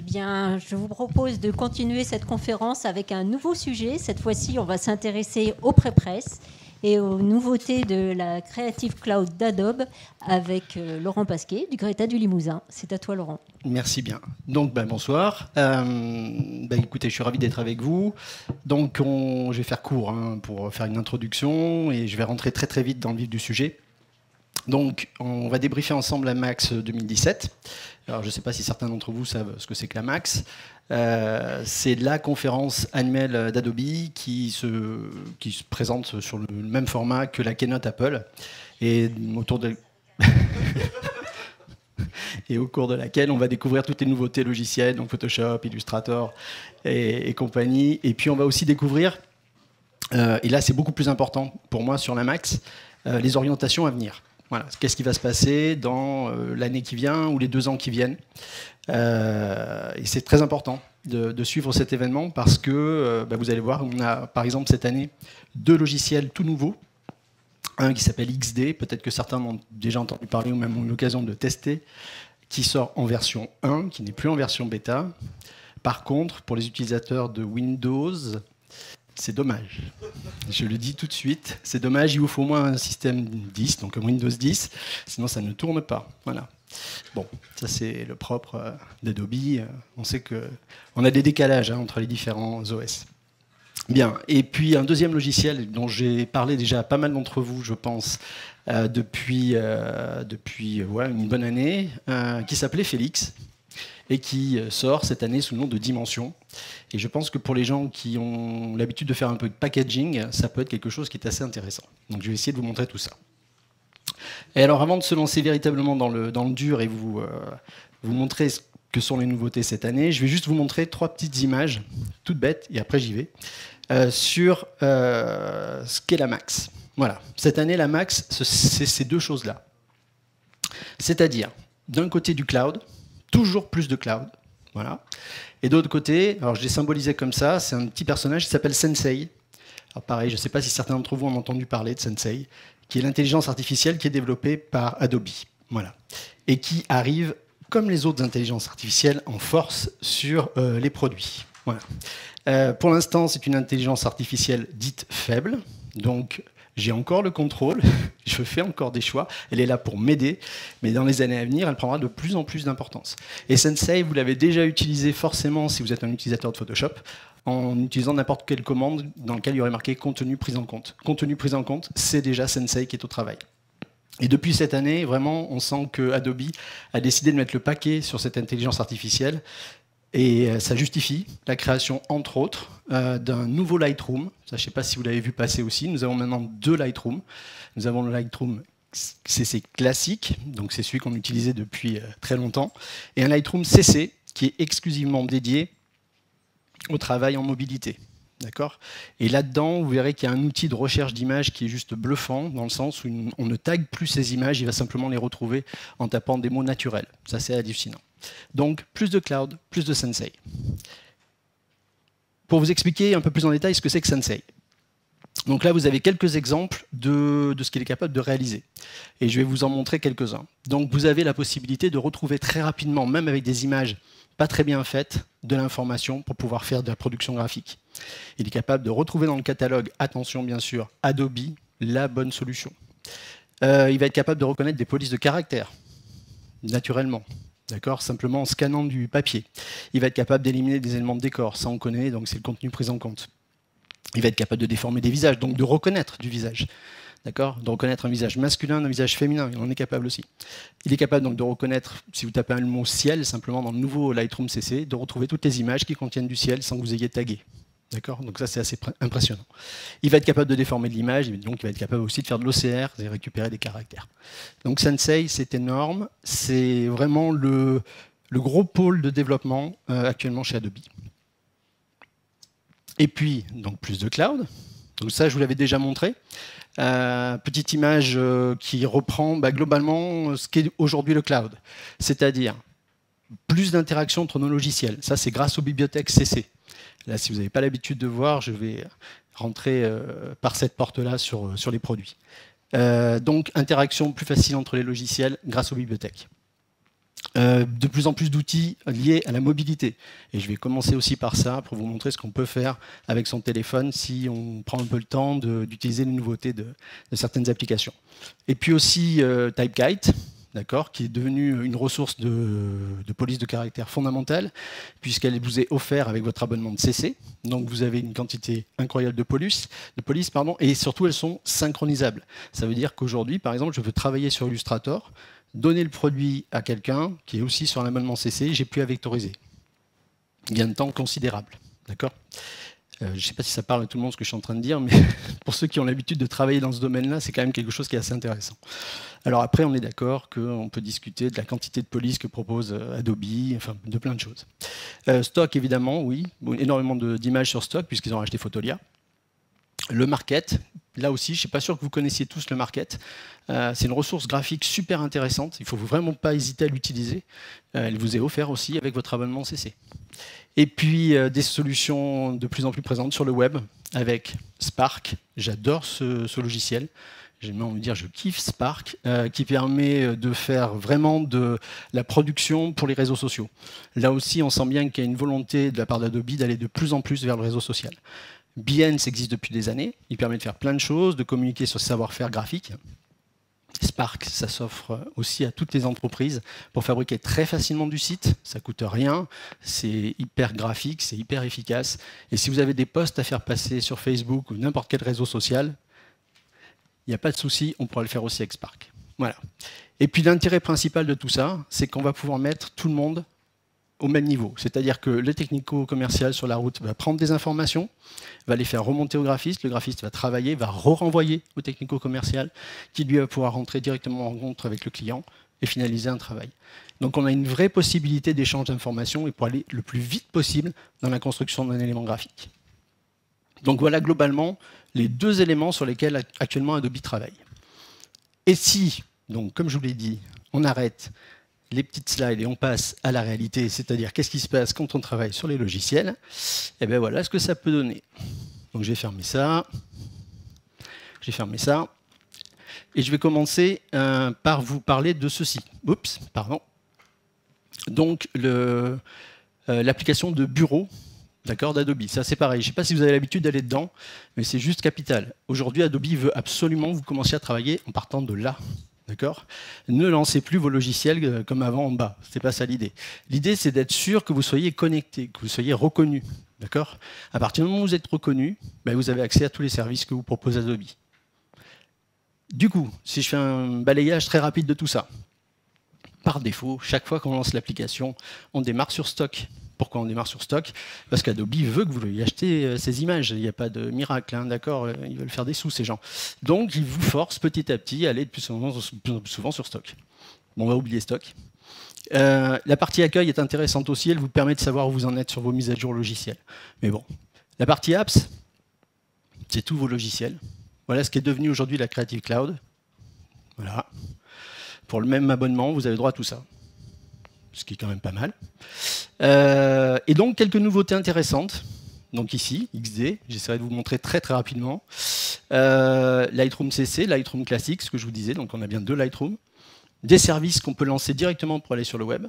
bien, je vous propose de continuer cette conférence avec un nouveau sujet. Cette fois-ci, on va s'intéresser au pré-presse et aux nouveautés de la Creative Cloud d'Adobe avec Laurent Pasquet du Greta du Limousin. C'est à toi, Laurent. Merci bien. Donc, bonsoir. Écoutez, je suis ravi d'être avec vous. Donc, je vais faire court pour faire une introduction et je vais rentrer très très vite dans le vif du sujet. Donc, on va débriefer ensemble la MAX 2017. Alors, je ne sais pas si certains d'entre vous savent ce que c'est que la MAX. C'est la conférence annuelle d'Adobe qui se présente sur le même format que la Keynote Apple. Et au cours de laquelle on va découvrir toutes les nouveautés logicielles, donc Photoshop, Illustrator et compagnie. Et puis, on va aussi découvrir, et là, c'est beaucoup plus important pour moi sur la MAX, les orientations à venir. Voilà. Qu'est-ce qui va se passer dans l'année qui vient ou les 2 ans qui viennent. Et c'est très important de suivre cet événement parce que vous allez voir, on a par exemple cette année 2 logiciels tout nouveaux. Un qui s'appelle XD, peut-être que certains m'ont déjà entendu parler ou même ont eu l'occasion de tester, qui sort en version 1, qui n'est plus en version bêta. Par contre, pour les utilisateurs de Windows, c'est dommage. Je le dis tout de suite, c'est dommage, il vous faut au moins un système 10, donc un Windows 10, sinon ça ne tourne pas. Voilà. Bon, ça c'est le propre d'Adobe. On sait qu'on a des décalages entre les différents OS. Bien, et puis un deuxième logiciel dont j'ai parlé déjà à pas mal d'entre vous, je pense, depuis une bonne année, qui s'appelait Félix, et qui sort cette année sous le nom de Dimension. Et je pense que pour les gens qui ont l'habitude de faire un peu de packaging, ça peut être quelque chose qui est assez intéressant. Donc je vais essayer de vous montrer tout ça. Et alors avant de se lancer véritablement dans le dur et vous montrer ce que sont les nouveautés cette année, je vais juste vous montrer 3 petites images, toutes bêtes, et après j'y vais, sur ce qu'est la MAX. Voilà. Cette année, la MAX, c'est ces 2 choses-là. C'est-à-dire, d'un côté du cloud, toujours plus de cloud, voilà. Et d'autre côté, alors je l'ai symbolisé comme ça, c'est un petit personnage qui s'appelle Sensei. Alors pareil, je ne sais pas si certains d'entre vous ont entendu parler de Sensei, qui est l'intelligence artificielle qui est développée par Adobe, voilà, et qui arrive, comme les autres intelligences artificielles, en force sur les produits. Voilà. Pour l'instant, c'est une intelligence artificielle dite faible, donc j'ai encore le contrôle, je fais encore des choix, elle est là pour m'aider, mais dans les années à venir, elle prendra de plus en plus d'importance. Et Sensei, vous l'avez déjà utilisé forcément si vous êtes un utilisateur de Photoshop, en utilisant n'importe quelle commande dans laquelle il y aurait marqué « contenu pris en compte ». Contenu pris en compte, c'est déjà Sensei qui est au travail. Et depuis cette année, vraiment, on sent que Adobe a décidé de mettre le paquet sur cette intelligence artificielle. Et ça justifie la création, entre autres, d'un nouveau Lightroom. Ça, je ne sais pas si vous l'avez vu passer aussi. Nous avons maintenant 2 Lightroom. Nous avons le Lightroom CC classique, donc c'est celui qu'on utilisait depuis très longtemps, et un Lightroom CC qui est exclusivement dédié au travail en mobilité. D'accord ? Et là-dedans, vous verrez qu'il y a un outil de recherche d'images qui est juste bluffant, dans le sens où on ne tague plus ces images, il va simplement les retrouver en tapant des mots naturels. Ça, c'est hallucinant. Donc, plus de cloud, plus de Sensei. Pour vous expliquer un peu plus en détail ce que c'est que Sensei. Donc là, vous avez quelques exemples de ce qu'il est capable de réaliser. Et je vais vous en montrer quelques-uns. Donc, vous avez la possibilité de retrouver très rapidement, même avec des images pas très bien faites, de l'information pour pouvoir faire de la production graphique. Il est capable de retrouver dans le catalogue, attention bien sûr, Adobe, la bonne solution. Il va être capable de reconnaître des polices de caractères, naturellement. D'accord, simplement en scannant du papier. Il va être capable d'éliminer des éléments de décor, ça on connaît, donc c'est le contenu pris en compte. Il va être capable de déformer des visages, donc de reconnaître du visage. D'accord, de reconnaître un visage masculin d'un visage féminin, il en est capable aussi. Il est capable donc de reconnaître, si vous tapez le mot ciel, simplement dans le nouveau Lightroom CC, de retrouver toutes les images qui contiennent du ciel sans que vous ayez tagué. D'accord, donc ça c'est assez impressionnant. Il va être capable de déformer de l'image, donc il va être capable aussi de faire de l'OCR et récupérer des caractères. Donc Sensei, c'est énorme, c'est vraiment le gros pôle de développement actuellement chez Adobe. Et puis, donc plus de cloud. Donc ça, je vous l'avais déjà montré. Petite image qui reprend globalement ce qu'est aujourd'hui le cloud. C'est-à-dire plus d'interaction entre nos logiciels. Ça, c'est grâce aux bibliothèques CC. Là, si vous n'avez pas l'habitude de voir, je vais rentrer par cette porte-là sur les produits. Donc, interaction plus facile entre les logiciels grâce aux bibliothèques. de plus en plus d'outils liés à la mobilité. Et je vais commencer aussi par ça, pour vous montrer ce qu'on peut faire avec son téléphone si on prend un peu le temps d'utiliser les nouveautés de certaines applications. Et puis aussi TypeKite, d'accord, qui est devenu une ressource de police de caractère fondamentale, puisqu'elle vous est offerte avec votre abonnement de CC. Donc vous avez une quantité incroyable de police, et surtout elles sont synchronisables. Ça veut dire qu'aujourd'hui, par exemple, je veux travailler sur Illustrator, donner le produit à quelqu'un qui est aussi sur l'abonnement CC, j'ai plus à vectoriser. Il y a un temps considérable. D'accord ? Je ne sais pas si ça parle à tout le monde ce que je suis en train de dire, mais pour ceux qui ont l'habitude de travailler dans ce domaine-là, c'est quand même quelque chose qui est assez intéressant. Alors après, on est d'accord qu'on peut discuter de la quantité de police que propose Adobe, enfin de plein de choses. Stock, évidemment, oui, énormément d'images sur Stock, puisqu'ils ont racheté Photolia. Le Market, là aussi, je ne suis pas sûr que vous connaissiez tous le Market. C'est une ressource graphique super intéressante. Il ne faut vraiment pas hésiter à l'utiliser. Elle vous est offerte aussi avec votre abonnement CC. Et puis, des solutions de plus en plus présentes sur le web avec Spark. J'adore ce logiciel. J'ai même envie de dire, je kiffe Spark, qui permet de faire vraiment de la production pour les réseaux sociaux. Là aussi, on sent bien qu'il y a une volonté de la part d'Adobe d'aller de plus en plus vers le réseau social. Behance existe depuis des années, il permet de faire plein de choses, de communiquer sur ce savoir-faire graphique. Spark, ça s'offre aussi à toutes les entreprises pour fabriquer très facilement du site, ça ne coûte rien, c'est hyper graphique, c'est hyper efficace. Et si vous avez des posts à faire passer sur Facebook ou n'importe quel réseau social, il n'y a pas de souci, on pourra le faire aussi avec Spark. Voilà. Et puis l'intérêt principal de tout ça, c'est qu'on va pouvoir mettre tout le monde au même niveau. C'est-à-dire que le technico-commercial sur la route va prendre des informations, va les faire remonter au graphiste, le graphiste va travailler, va renvoyer au technico-commercial, qui lui va pouvoir rentrer directement en rencontre avec le client et finaliser un travail. Donc on a une vraie possibilité d'échange d'informations et pour aller le plus vite possible dans la construction d'un élément graphique. Donc voilà globalement les deux éléments sur lesquels actuellement Adobe travaille. Et si, donc comme je vous l'ai dit, on arrête les petites slides et on passe à la réalité, c'est-à-dire qu'est-ce qui se passe quand on travaille sur les logiciels, et bien voilà ce que ça peut donner. Donc je vais fermer ça, et je vais commencer par vous parler de ceci. Oups, pardon. Donc l'application de bureau, d'accord, d'Adobe. Ça c'est pareil, je ne sais pas si vous avez l'habitude d'aller dedans, mais c'est juste capital. Aujourd'hui, Adobe veut absolument que vous commenciez à travailler en partant de là. D'accord ? Ne lancez plus vos logiciels comme avant en bas. Ce n'est pas ça l'idée. L'idée, c'est d'être sûr que vous soyez connecté, que vous soyez reconnu. D'accord ? À partir du moment où vous êtes reconnu, ben vous avez accès à tous les services que vous propose Adobe. Du coup, si je fais un balayage très rapide de tout ça, par défaut, chaque fois qu'on lance l'application, on démarre sur stock. Pourquoi on démarre sur stock? Parce qu'Adobe veut que vous lui achetez ces images. Il n'y a pas de miracle, hein, d'accord? Ils veulent faire des sous, ces gens. Donc, ils vous forcent petit à petit à aller de plus en plus souvent sur stock. Bon, on va oublier stock. La partie accueil est intéressante aussi. Elle vous permet de savoir où vous en êtes sur vos mises à jour logicielles. Mais bon, la partie apps, c'est tous vos logiciels. Voilà ce qui est devenu aujourd'hui la Creative Cloud. Voilà. Pour le même abonnement, vous avez droit à tout ça. Ce qui est quand même pas mal. Et donc, quelques nouveautés intéressantes. Donc ici, XD, j'essaierai de vous montrer très très rapidement. Lightroom CC, Lightroom Classic, ce que je vous disais, donc on a bien deux Lightroom. Des services qu'on peut lancer directement pour aller sur le web.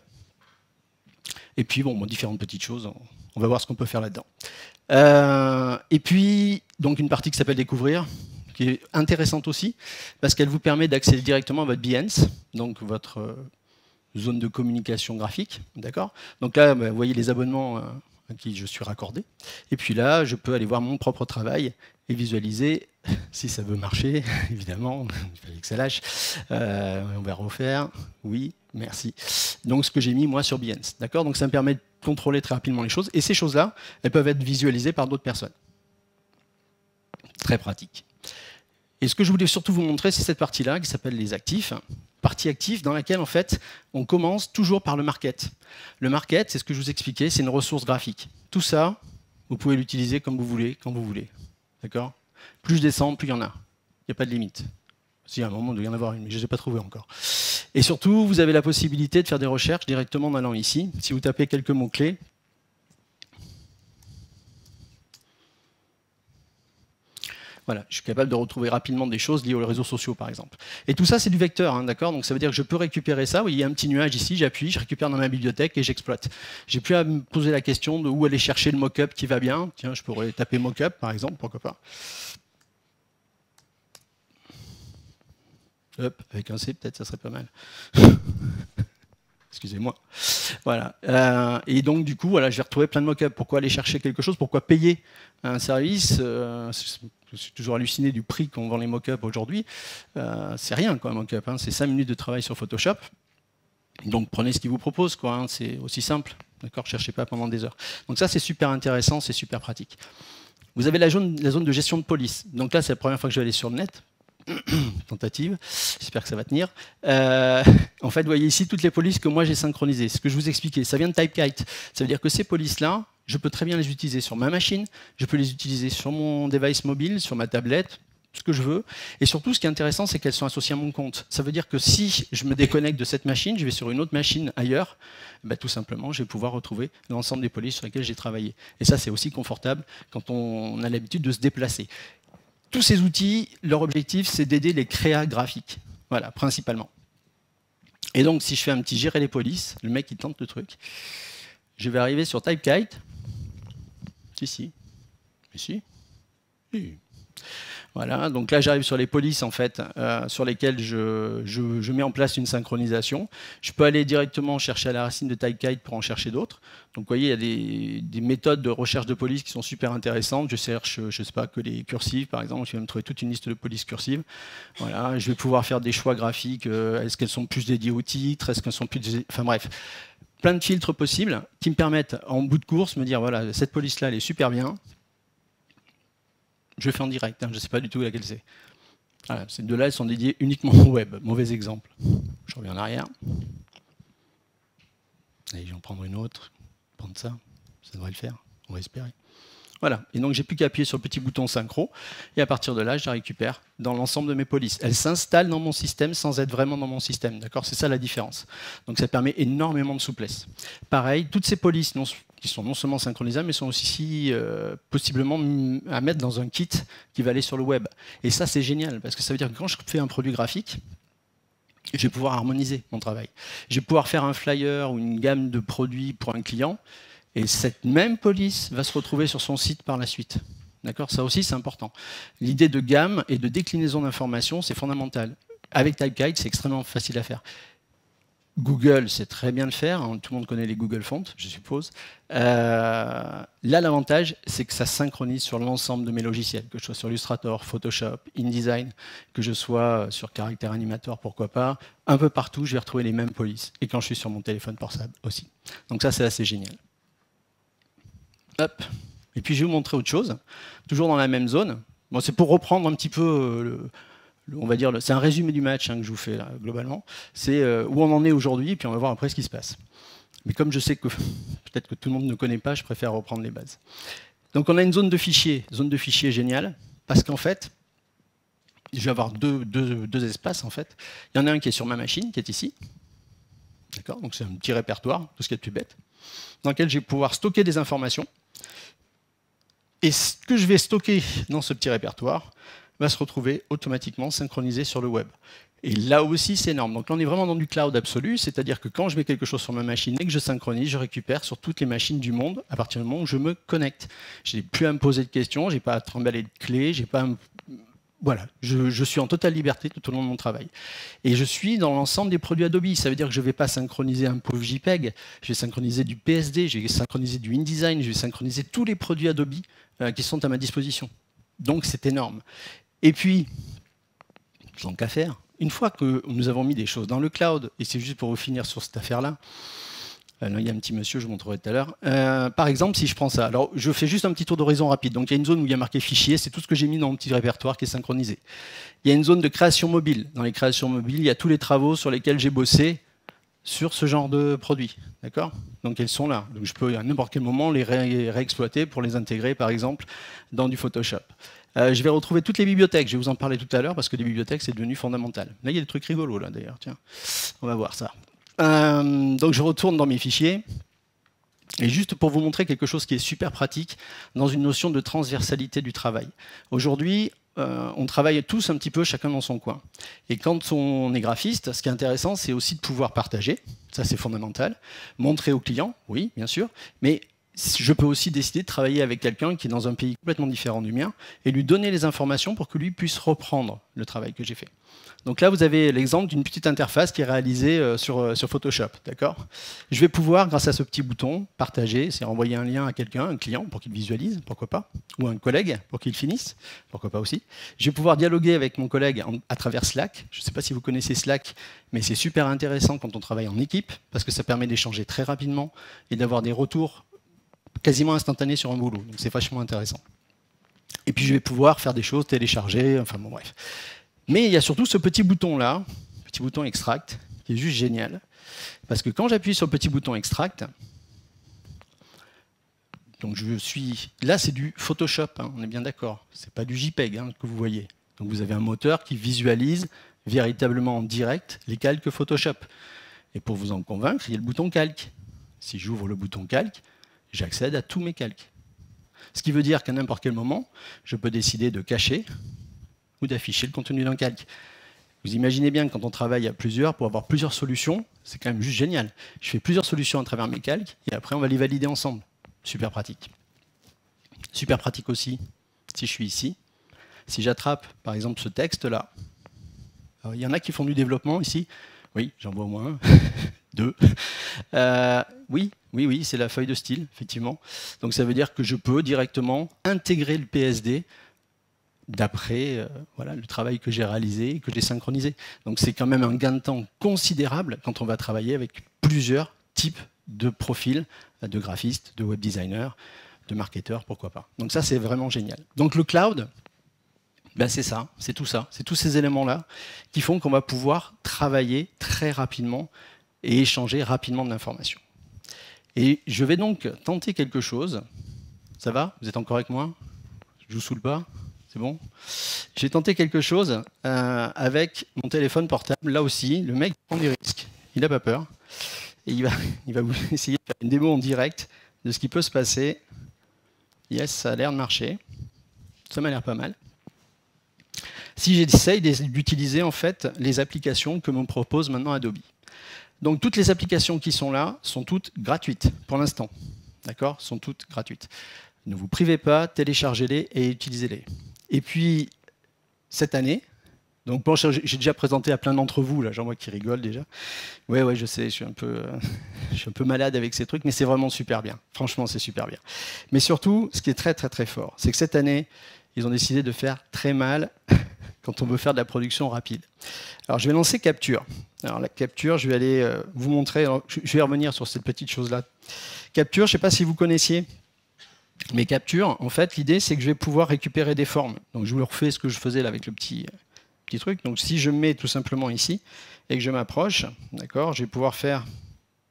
Et puis, bon, différentes petites choses, on va voir ce qu'on peut faire là-dedans. Et puis, donc une partie qui s'appelle Découvrir, qui est intéressante aussi, parce qu'elle vous permet d'accéder directement à votre Behance, donc votre zone de communication graphique, d'accord. Donc là, vous voyez les abonnements à qui je suis raccordé. Et puis là, je peux aller voir mon propre travail et visualiser, si ça veut marcher, évidemment, il fallait que ça lâche. On va refaire, oui, merci. Donc ce que j'ai mis moi sur Behance, d'accord. Donc ça me permet de contrôler très rapidement les choses. Et ces choses-là, elles peuvent être visualisées par d'autres personnes. Très pratique. Et ce que je voulais surtout vous montrer, c'est cette partie-là qui s'appelle les actifs. Partie active dans laquelle, en fait, on commence toujours par le market. Le market, c'est ce que je vous expliquais, c'est une ressource graphique. Tout ça, vous pouvez l'utiliser comme vous voulez, quand vous voulez. D'accord ? Plus je descends, plus il y en a. Il n'y a pas de limite. Si, à un moment, il doit y en avoir une, mais je ne les ai pas trouvées encore. Et surtout, vous avez la possibilité de faire des recherches directement en allant ici. Si vous tapez quelques mots-clés, Voilà, je suis capable de retrouver rapidement des choses liées aux réseaux sociaux, par exemple. Et tout ça, c'est du vecteur, hein, d'accord? Donc ça veut dire que je peux récupérer ça. Vous voyez, il y a un petit nuage ici, j'appuie, je récupère dans ma bibliothèque et j'exploite. J'ai plus à me poser la question de où aller chercher le mock-up qui va bien. Tiens, je pourrais taper mock-up, par exemple, pourquoi pas. Hop, avec un C, peut-être, ça serait pas mal. Excusez-moi. Voilà. Et donc, du coup, voilà, je vais retrouver plein de mock-up. Pourquoi aller chercher quelque chose? Pourquoi payer un service? Je suis toujours halluciné du prix qu'on vend les mock-up aujourd'hui. C'est rien, quoi, un mock-up. Hein. C'est 5 minutes de travail sur Photoshop. Donc, prenez ce qu'ils vous proposent, quoi. Hein. C'est aussi simple. D'accord? Cherchez pas pendant des heures. Donc ça, c'est super intéressant, c'est super pratique. Vous avez la zone de gestion de police. Donc là, c'est la première fois que je vais aller sur le net. Tentative, j'espère que ça va tenir. En fait, vous voyez ici toutes les polices que moi j'ai synchronisées. Ce que je vous expliquais, ça vient de Typekite. Ça veut dire que ces polices-là, je peux très bien les utiliser sur ma machine, je peux les utiliser sur mon device mobile, sur ma tablette, ce que je veux. Et surtout, ce qui est intéressant, c'est qu'elles sont associées à mon compte. Ça veut dire que si je me déconnecte de cette machine, je vais sur une autre machine ailleurs, bah, tout simplement, je vais pouvoir retrouver l'ensemble des polices sur lesquelles j'ai travaillé. Et ça, c'est aussi confortable quand on a l'habitude de se déplacer. Tous ces outils, leur objectif, c'est d'aider les créas graphiques. Voilà, principalement. Et donc, si je fais un petit gérer les polices, le mec, il tente le truc. Je vais arriver sur Typekite. Si. Voilà, donc là j'arrive sur les polices en fait, sur lesquelles je mets en place une synchronisation. Je peux aller directement chercher à la racine de Typekite pour en chercher d'autres. Donc vous voyez, il y a des méthodes de recherche de police qui sont super intéressantes. Je cherche, je ne sais pas, que les cursives par exemple, je vais me trouver toute une liste de polices cursives. Voilà, je vais pouvoir faire des choix graphiques. Est-ce qu'elles sont plus dédiées au titre? Est-ce qu'elles sont plus dédiées... Enfin bref, plein de filtres possibles qui me permettent en bout de course de me dire voilà, cette police-là elle est super bien. Je fais en direct, hein, je ne sais pas du tout laquelle c'est. Voilà, ces deux-là, elles sont dédiées uniquement au web. Mauvais exemple. Je reviens en arrière. Allez, je vais en prendre une autre. Prendre ça. Ça devrait le faire. On va espérer. Voilà. Et donc, j'ai plus qu'à appuyer sur le petit bouton synchro. Et à partir de là, je la récupère dans l'ensemble de mes polices. Elles s'installent dans mon système sans être vraiment dans mon système. D'accord? C'est ça la différence. Donc, ça permet énormément de souplesse. Pareil, toutes ces polices qui sont non seulement synchronisables, mais sont aussi possiblement à mettre dans un kit qui va aller sur le web. Et ça, c'est génial, parce que ça veut dire que quand je fais un produit graphique, je vais pouvoir harmoniser mon travail. Je vais pouvoir faire un flyer ou une gamme de produits pour un client, et cette même police va se retrouver sur son site par la suite. D'accord? Ça aussi, c'est important. L'idée de gamme et de déclinaison d'informations, c'est fondamental. Avec Typekite, c'est extrêmement facile à faire. Google sait très bien le faire, hein, tout le monde connaît les Google Fonts, je suppose. Là, l'avantage, c'est que ça synchronise sur l'ensemble de mes logiciels, que je sois sur Illustrator, Photoshop, InDesign, que je sois sur Character Animator, pourquoi pas. Un peu partout, je vais retrouver les mêmes polices. Et quand je suis sur mon téléphone portable aussi. Donc ça, c'est assez génial. Hop. Et puis, je vais vous montrer autre chose, toujours dans la même zone. Bon, c'est pour reprendre un petit peu on va dire, c'est un résumé du match hein, que je vous fais là, globalement. C'est où on en est aujourd'hui, et puis on va voir après ce qui se passe. Mais comme je sais que peut-être que tout le monde ne connaît pas, je préfère reprendre les bases. Donc on a une zone de fichiers géniale, parce qu'en fait, je vais avoir deux espaces en fait. Il y en a un qui est sur ma machine, qui est ici. D'accord? Donc c'est un petit répertoire, tout ce qui est de plus bête, dans lequel je vais pouvoir stocker des informations. Et ce que je vais stocker dans ce petit répertoire va se retrouver automatiquement synchronisé sur le web. Et là aussi, c'est énorme. Donc là, on est vraiment dans du cloud absolu, c'est-à-dire que quand je mets quelque chose sur ma machine et que je synchronise, je récupère sur toutes les machines du monde à partir du moment où je me connecte. Je n'ai plus à me poser de questions, je n'ai pas à trimballer de clés, j'ai pas à me... Voilà, je suis en totale liberté tout au long de mon travail. Et je suis dans l'ensemble des produits Adobe. Ça veut dire que je ne vais pas synchroniser un pauvre JPEG, je vais synchroniser du PSD, je vais synchroniser du InDesign, je vais synchroniser tous les produits Adobe qui sont à ma disposition. Donc c'est énorme. Et puis, tant qu'à faire, une fois que nous avons mis des choses dans le cloud, et c'est juste pour vous finir sur cette affaire-là, il y a un petit monsieur, je vous montrerai tout à l'heure. Par exemple, si je prends ça, alors je fais juste un petit tour d'horizon rapide. Donc il y a une zone où il y a marqué fichier, c'est tout ce que j'ai mis dans mon petit répertoire qui est synchronisé. Il y a une zone de création mobile. Dans les créations mobiles, il y a tous les travaux sur lesquels j'ai bossé sur ce genre de produits. D'accord? Donc elles sont là. Donc je peux à n'importe quel moment les réexploiter pour les intégrer, par exemple, dans du Photoshop. Je vais retrouver toutes les bibliothèques, je vais vous en parler tout à l'heure parce que les bibliothèques c'est devenu fondamental. Là il y a des trucs rigolos là d'ailleurs, tiens, on va voir ça. Donc je retourne dans mes fichiers, et juste pour vous montrer quelque chose qui est super pratique dans une notion de transversalité du travail. Aujourd'hui, on travaille tous un petit peu chacun dans son coin. Et quand on est graphiste, ce qui est intéressant, c'est aussi de pouvoir partager. Ça, c'est fondamental. Montrer aux clients, oui, bien sûr. Mais je peux aussi décider de travailler avec quelqu'un qui est dans un pays complètement différent du mien et lui donner les informations pour que lui puisse reprendre le travail que j'ai fait. Donc là, vous avez l'exemple d'une petite interface qui est réalisée sur Photoshop. D'accord ? Je vais pouvoir, grâce à ce petit bouton, partager, c'est renvoyer un lien à quelqu'un, un client, pour qu'il visualise, pourquoi pas, ou un collègue, pour qu'il finisse, pourquoi pas aussi. Je vais pouvoir dialoguer avec mon collègue à travers Slack. Je ne sais pas si vous connaissez Slack, mais c'est super intéressant quand on travaille en équipe, parce que ça permet d'échanger très rapidement et d'avoir des retours quasiment instantanés sur un boulot. Donc c'est vachement intéressant. Et puis je vais pouvoir faire des choses, télécharger, enfin bon bref. Mais il y a surtout ce petit bouton-là, petit bouton Extract, qui est juste génial. Parce que quand j'appuie sur le petit bouton Extract, donc je suis... Là, c'est du Photoshop, hein, on est bien d'accord. C'est pas du JPEG hein, que vous voyez. Donc vous avez un moteur qui visualise véritablement en direct les calques Photoshop. Et pour vous en convaincre, il y a le bouton Calque. Si j'ouvre le bouton Calque, j'accède à tous mes calques. Ce qui veut dire qu'à n'importe quel moment, je peux décider de cacher ou d'afficher le contenu d'un calque. Vous imaginez bien que quand on travaille à plusieurs, pour avoir plusieurs solutions, c'est quand même juste génial. Je fais plusieurs solutions à travers mes calques, et après on va les valider ensemble. Super pratique. Super pratique aussi, si je suis ici, si j'attrape par exemple ce texte-là, il y en a qui font du développement ici, oui, j'en vois au moins un, deux. Oui, c'est la feuille de style, effectivement. Donc ça veut dire que je peux directement intégrer le PSD d'après voilà, le travail que j'ai réalisé et que j'ai synchronisé. Donc c'est quand même un gain de temps considérable quand on va travailler avec plusieurs types de profils de graphistes, de web designers, de marketeurs, pourquoi pas. Donc ça, c'est vraiment génial. Donc le cloud, ben c'est ça, c'est tout ça. C'est tous ces éléments-là qui font qu'on va pouvoir travailler très rapidement et échanger rapidement de l'information. Et je vais donc tenter quelque chose. Ça va ? Vous êtes encore avec moi ? Je vous saoule pas ? C'est bon ? J'ai tenté quelque chose avec mon téléphone portable. Là aussi, le mec prend des risques. Il n'a pas peur. Et il va vous essayer de faire une démo en direct de ce qui peut se passer. Yes, ça a l'air de marcher. Ça m'a l'air pas mal. Si j'essaye d'utiliser en fait les applications que me propose maintenant Adobe. Donc toutes les applications qui sont là sont toutes gratuites pour l'instant. D'accord ? Sont toutes gratuites. Ne vous privez pas, téléchargez-les et utilisez-les. Et puis, cette année, donc bon, j'ai déjà présenté à plein d'entre vous, là, j'en vois qui rigolent déjà. Ouais, je sais, je suis un peu malade avec ces trucs, mais c'est vraiment super bien. Franchement, c'est super bien. Mais surtout, ce qui est très très très fort, c'est que cette année, ils ont décidé de faire très mal quand on veut faire de la production rapide. Alors, je vais lancer Capture. Alors, la Capture, je vais aller vous montrer. Alors, je vais revenir sur cette petite chose-là. Capture, je ne sais pas si vous connaissiez. Mais Capture, en fait, l'idée, c'est que je vais pouvoir récupérer des formes. Donc, je vous refais ce que je faisais là avec le petit truc. Donc, si je mets tout simplement ici et que je m'approche, d'accord, je vais pouvoir faire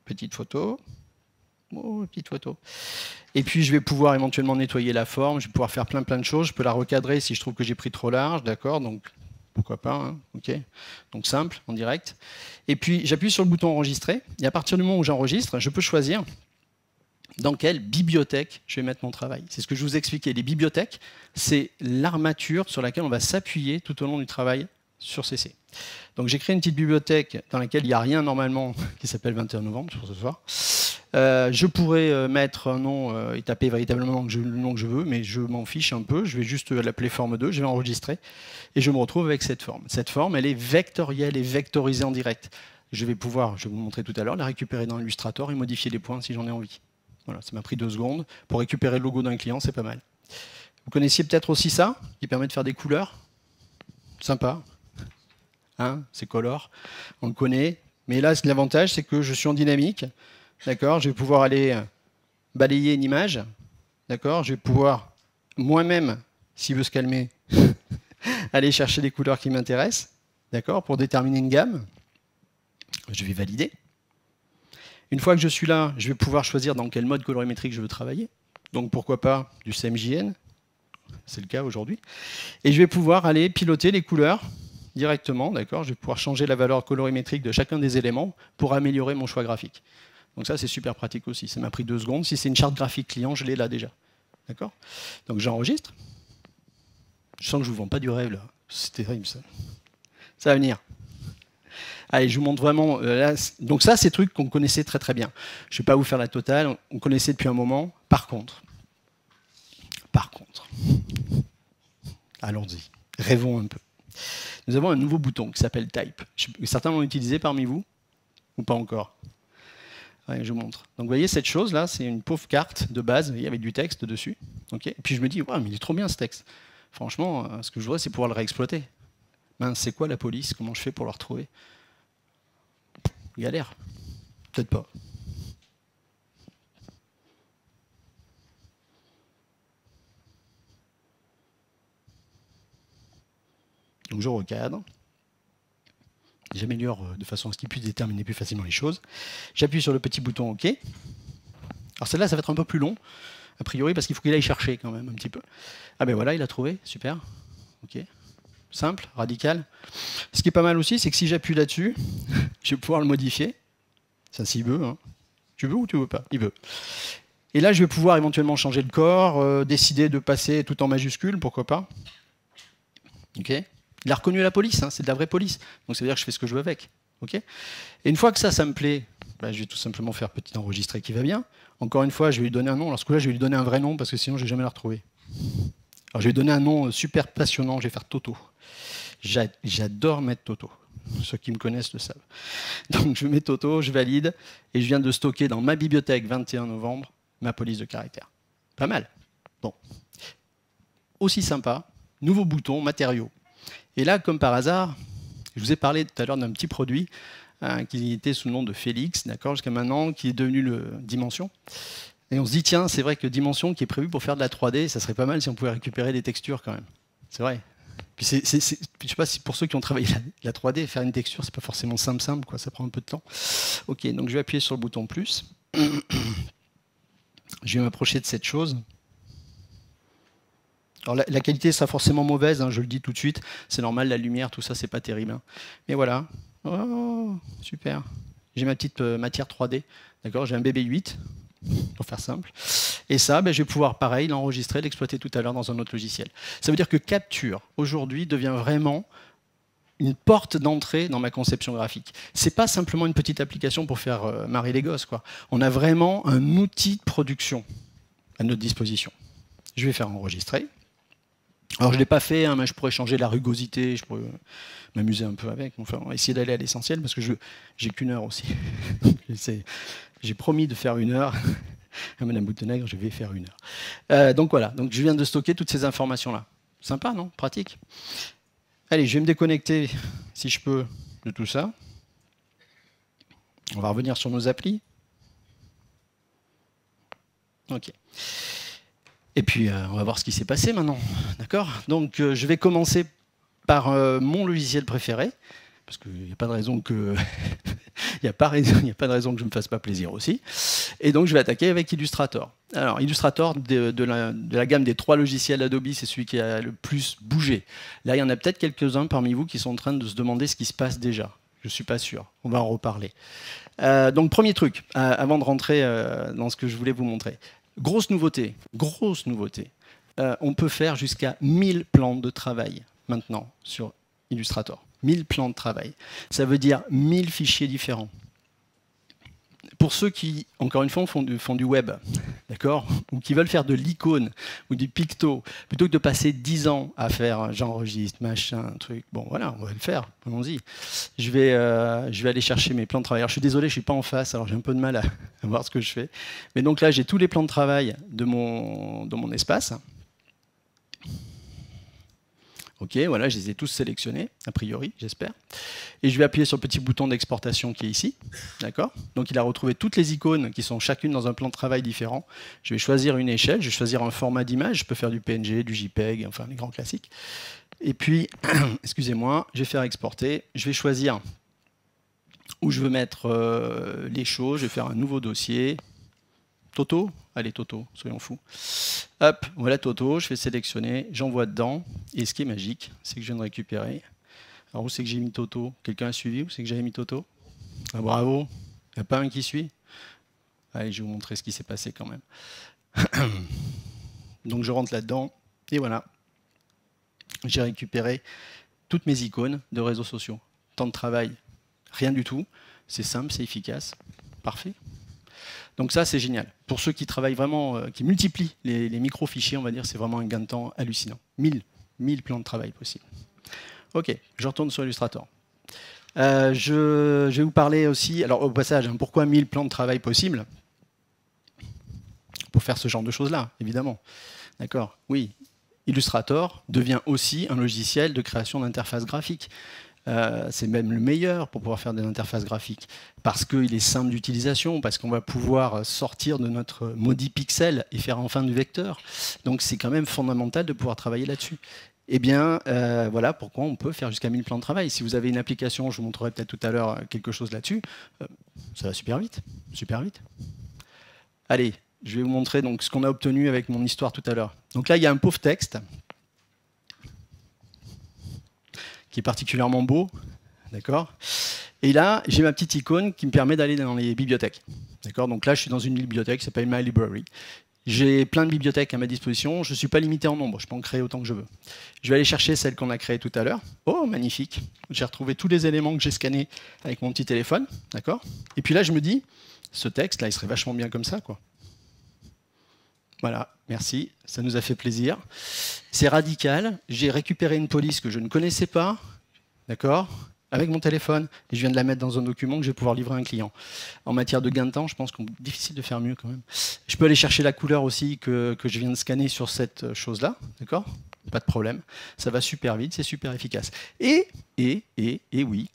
petite photo. Oh, petite photo. Et puis, je vais pouvoir éventuellement nettoyer la forme. Je vais pouvoir faire plein de choses. Je peux la recadrer si je trouve que j'ai pris trop large, d'accord. Donc, pourquoi pas, hein, ok. Donc, simple, en direct. Et puis, j'appuie sur le bouton enregistrer. Et à partir du moment où j'enregistre, je peux choisir dans quelle bibliothèque je vais mettre mon travail. C'est ce que je vous expliquais. Les bibliothèques, c'est l'armature sur laquelle on va s'appuyer tout au long du travail sur CC. Donc j'ai créé une petite bibliothèque dans laquelle il n'y a rien normalement qui s'appelle 21 novembre pour ce soir. Je pourrais mettre un nom et taper véritablement le nom que je veux, mais je m'en fiche un peu. Je vais juste l'appeler forme 2, je vais enregistrer et je me retrouve avec cette forme. Cette forme, elle est vectorielle et vectorisée en direct. Je vais pouvoir, je vais vous montrer tout à l'heure, la récupérer dans Illustrator et modifier les points si j'en ai envie. Voilà, ça m'a pris 2 secondes. Pour récupérer le logo d'un client, c'est pas mal. Vous connaissiez peut-être aussi ça, qui permet de faire des couleurs. Sympa. Hein, c'est color. On le connaît. Mais là, l'avantage, c'est que je suis en dynamique. D'accord ? Je vais pouvoir aller balayer une image. D'accord ? Je vais pouvoir, moi-même, s'il veut se calmer, aller chercher les couleurs qui m'intéressent. D'accord ? Pour déterminer une gamme. Je vais valider. Une fois que je suis là, je vais pouvoir choisir dans quel mode colorimétrique je veux travailler. Donc pourquoi pas du CMJN, c'est le cas aujourd'hui. Et je vais pouvoir aller piloter les couleurs directement, d'accord ? Je vais pouvoir changer la valeur colorimétrique de chacun des éléments pour améliorer mon choix graphique. Donc ça, c'est super pratique aussi. Ça m'a pris 2 secondes. Si c'est une charte graphique client, je l'ai là déjà. D'accord ? Donc j'enregistre. Je sens que je vous vends pas du rêve, là. C'est terrible, ça. Ça va venir. Allez, je vous montre vraiment. Là, donc ça, c'est des trucs qu'on connaissait très très bien. Je ne vais pas vous faire la totale, on connaissait depuis un moment. Par contre, allons-y, rêvons un peu. Nous avons un nouveau bouton qui s'appelle Type. Certains l'ont utilisé parmi vous ou pas encore? Allez, je vous montre. Donc vous voyez cette chose-là, c'est une pauvre carte de base, il y avait du texte dessus. Okay, et puis je me dis, ouais, mais il est trop bien ce texte. Franchement, ce que je voudrais, c'est pouvoir le réexploiter. Mince, c'est quoi la police? Comment je fais pour le retrouver? Galère. Peut-être pas. Donc je recadre. J'améliore de façon à ce qu'il puisse déterminer plus facilement les choses. J'appuie sur le petit bouton OK. Alors celle-là, ça va être un peu plus long, a priori, parce qu'il faut qu'il aille chercher quand même un petit peu. Ah ben voilà, il a trouvé, super. OK. Simple, radical. Ce qui est pas mal aussi, c'est que si j'appuie là-dessus, je vais pouvoir le modifier. Ça, s'il veut. Hein. Tu veux ou tu veux pas? Il veut. Et là, je vais pouvoir éventuellement changer le corps, décider de passer tout en majuscule, pourquoi pas. OK. Il a reconnu la police, hein, c'est de la vraie police. Donc ça veut dire que je fais ce que je veux avec. OK. Et une fois que ça me plaît, bah, je vais tout simplement faire petit enregistré qui va bien. Encore une fois, je vais lui donner un nom. Alors ce coup-là, je vais lui donner un vrai nom parce que sinon, je ne vais jamais la retrouver. Alors je vais lui donner un nom super passionnant, je vais faire Toto. J'adore mettre Toto. Ceux qui me connaissent le savent. Donc je mets Toto, je valide, et je viens de stocker dans ma bibliothèque 21 novembre ma police de caractère. Pas mal. Bon. Aussi sympa, nouveau bouton, matériaux. Et là, comme par hasard, je vous ai parlé tout à l'heure d'un petit produit qui était sous le nom de Félix, d'accord, jusqu'à maintenant, qui est devenu le Dimension. Et on se dit, tiens, c'est vrai que Dimension, qui est prévu pour faire de la 3D, ça serait pas mal si on pouvait récupérer des textures quand même. C'est vrai. Puis je sais pas si pour ceux qui ont travaillé la 3D, faire une texture, c'est pas forcément simple, quoi, ça prend un peu de temps. Ok, donc je vais appuyer sur le bouton plus. Je vais m'approcher de cette chose. Alors la qualité sera forcément mauvaise, hein, je le dis tout de suite, c'est normal, la lumière, tout ça, c'est pas terrible. Hein. Mais voilà, oh, super. J'ai ma petite matière 3D, d'accord, j'ai un BB8, pour faire simple. Et ça, ben, je vais pouvoir, pareil, l'enregistrer, l'exploiter tout à l'heure dans un autre logiciel. Ça veut dire que Capture, aujourd'hui, devient vraiment une porte d'entrée dans ma conception graphique. C'est pas simplement une petite application pour faire marrer les gosses, quoi. On a vraiment un outil de production à notre disposition. Je vais faire enregistrer. Alors je ne l'ai pas fait, hein, mais je pourrais changer la rugosité, je pourrais m'amuser un peu avec. Enfin, on va essayer d'aller à l'essentiel parce que j'ai qu'une heure aussi. J'ai promis de faire 1 heure. À Madame Boutenègre, je vais faire 1 heure. Donc voilà, donc je viens de stocker toutes ces informations-là. Sympa, non? Pratique. Allez, je vais me déconnecter, si je peux, de tout ça. On va revenir sur nos applis. OK. Et puis, on va voir ce qui s'est passé maintenant. D'accord? Donc, je vais commencer par mon logiciel préféré, parce qu'il n'y a pas de raison que... Il n'y a pas de raison que je ne me fasse pas plaisir aussi. Et donc, je vais attaquer avec Illustrator. Alors, Illustrator, de la gamme des 3 logiciels Adobe, c'est celui qui a le plus bougé. Là, il y en a peut-être quelques-uns parmi vous qui sont en train de se demander ce qui se passe déjà. Je ne suis pas sûr. On va en reparler. Donc, premier truc, avant de rentrer dans ce que je voulais vous montrer. Grosse nouveauté. On peut faire jusqu'à 1000 plans de travail maintenant sur Illustrator. 1000 plans de travail. Ça veut dire 1000 fichiers différents. Pour ceux qui, encore une fois, font du web, d'accord, ou qui veulent faire de l'icône ou du picto, plutôt que de passer 10 ans à faire j'enregistre, machin, truc, bon voilà, on va le faire, allons-y. Je vais aller chercher mes plans de travail. Alors, je suis désolé, je ne suis pas en face, alors j'ai un peu de mal à voir ce que je fais. Mais donc là, j'ai tous les plans de travail de mon espace. OK, voilà, je les ai tous sélectionnés, a priori, j'espère. Et je vais appuyer sur le petit bouton d'exportation qui est ici. D'accord? Donc il a retrouvé toutes les icônes qui sont chacune dans un plan de travail différent. Je vais choisir une échelle, je vais choisir un format d'image. Je peux faire du PNG, du JPEG, enfin les grands classiques. Et puis, excusez-moi, je vais faire exporter. Je vais choisir où je veux mettre les choses. Je vais faire un nouveau dossier. Toto? Allez, Toto, soyons fous. Hop, voilà Toto, je fais sélectionner, j'envoie dedans. Et ce qui est magique, c'est que je viens de récupérer. Alors, où c'est que j'ai mis Toto? Quelqu'un a suivi? Où c'est que j'avais mis Toto? Ah, bravo, il n'y a pas un qui suit? Allez, je vais vous montrer ce qui s'est passé quand même. Donc, je rentre là-dedans, et voilà. j'ai récupéré toutes mes icônes de réseaux sociaux. Temps de travail, rien du tout. C'est simple, c'est efficace. Parfait. Donc ça, c'est génial. Pour ceux qui travaillent vraiment, qui multiplient les micro-fichiers, on va dire, c'est vraiment un gain de temps hallucinant. 1000 plans de travail possibles. Ok, je retourne sur Illustrator. Je vais vous parler aussi, alors au passage, pourquoi 1000 plans de travail possibles? Pour faire ce genre de choses-là, évidemment. D'accord? Oui. Illustrator devient aussi un logiciel de création d'interfaces graphiques. C'est même le meilleur pour pouvoir faire des interfaces graphiques, parce qu'il est simple d'utilisation, parce qu'on va pouvoir sortir de notre maudit pixel et faire enfin du vecteur. Donc c'est quand même fondamental de pouvoir travailler là-dessus. Eh bien, voilà pourquoi on peut faire jusqu'à 1000 plans de travail. Si vous avez une application, je vous montrerai peut-être tout à l'heure quelque chose là-dessus, ça va super vite, super vite. Allez, je vais vous montrer donc ce qu'on a obtenu avec mon histoire tout à l'heure. Donc là, il y a un pauvre texte qui est particulièrement beau, d'accord. Et là, j'ai ma petite icône qui me permet d'aller dans les bibliothèques, d'accord. Donc là, je suis dans une bibliothèque qui s'appelle My Library. J'ai plein de bibliothèques à ma disposition, je ne suis pas limité en nombre, je peux en créer autant que je veux. Je vais aller chercher celle qu'on a créée tout à l'heure. Oh, magnifique. J'ai retrouvé tous les éléments que j'ai scannés avec mon petit téléphone, d'accord. Et puis là, je me dis, ce texte, là, il serait vachement bien comme ça, quoi. Voilà, merci, ça nous a fait plaisir. C'est radical, j'ai récupéré une police que je ne connaissais pas, d'accord, avec mon téléphone, et je viens de la mettre dans un document que je vais pouvoir livrer à un client. En matière de gain de temps, je pense qu'on est difficile de faire mieux quand même. Je peux aller chercher la couleur aussi que je viens de scanner sur cette chose-là, d'accord, pas de problème. Ça va super vite, c'est super efficace. Et oui,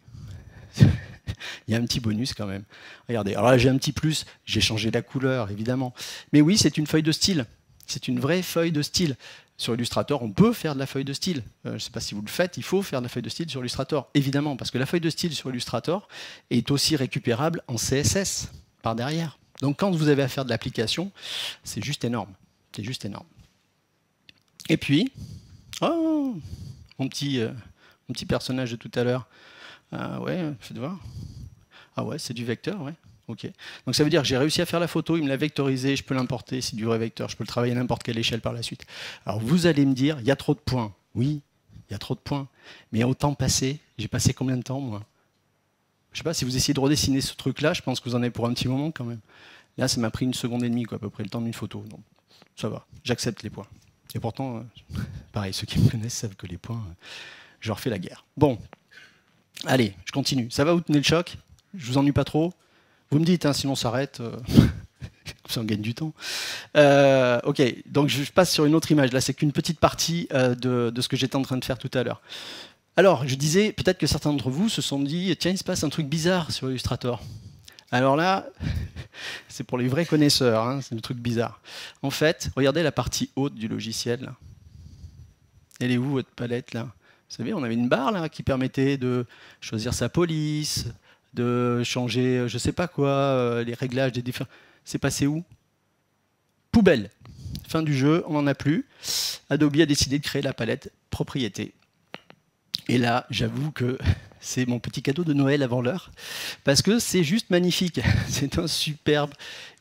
il y a un petit bonus quand même. Regardez, alors là j'ai un petit plus, j'ai changé la couleur évidemment. Mais oui, c'est une feuille de style. C'est une vraie feuille de style. Sur Illustrator, on peut faire de la feuille de style. Je ne sais pas si vous le faites, il faut faire de la feuille de style sur Illustrator. Évidemment, parce que la feuille de style sur Illustrator est aussi récupérable en CSS par derrière. Donc quand vous avez à faire de l'application, c'est juste énorme. C'est juste énorme. Et puis, oh, mon petit personnage de tout à l'heure. Ouais, faites voir. Ah ouais, c'est du vecteur, ouais. Ok. Donc ça veut dire que j'ai réussi à faire la photo, il me l'a vectorisé, je peux l'importer, c'est du vrai vecteur, je peux le travailler à n'importe quelle échelle par la suite. Alors vous allez me dire, il y a trop de points. Oui, il y a trop de points. Mais au temps passé, j'ai passé combien de temps, moi? Je sais pas, si vous essayez de redessiner ce truc-là, je pense que vous en avez pour un petit moment quand même. Là, ça m'a pris 1 seconde et demie, quoi, à peu près le temps d'une photo. Donc ça va, j'accepte les points. Et pourtant, pareil, ceux qui me connaissent savent que les points, je leur fais la guerre. Bon, allez, je continue. Ça va, vous tenez le choc? Je vous ennuie pas trop? Vous me dites, hein, sinon on s'arrête, ça on gagne du temps. Ok, donc je passe sur une autre image. Là, c'est qu'une petite partie de ce que j'étais en train de faire tout à l'heure. Alors, je disais, peut-être que certains d'entre vous se sont dit, tiens, il se passe un truc bizarre sur Illustrator. Alors là, c'est pour les vrais connaisseurs, hein, c'est le truc bizarre. En fait, regardez la partie haute du logiciel. Là. Elle est où, votre palette, là? Vous savez, on avait une barre là, qui permettait de choisir sa police, de changer, je sais pas quoi, les réglages des différents... C'est passé où? Poubelle. Fin du jeu, on n'en a plus. Adobe a décidé de créer la palette propriété. Et là, j'avoue que c'est mon petit cadeau de Noël avant l'heure, parce que c'est juste magnifique. C'est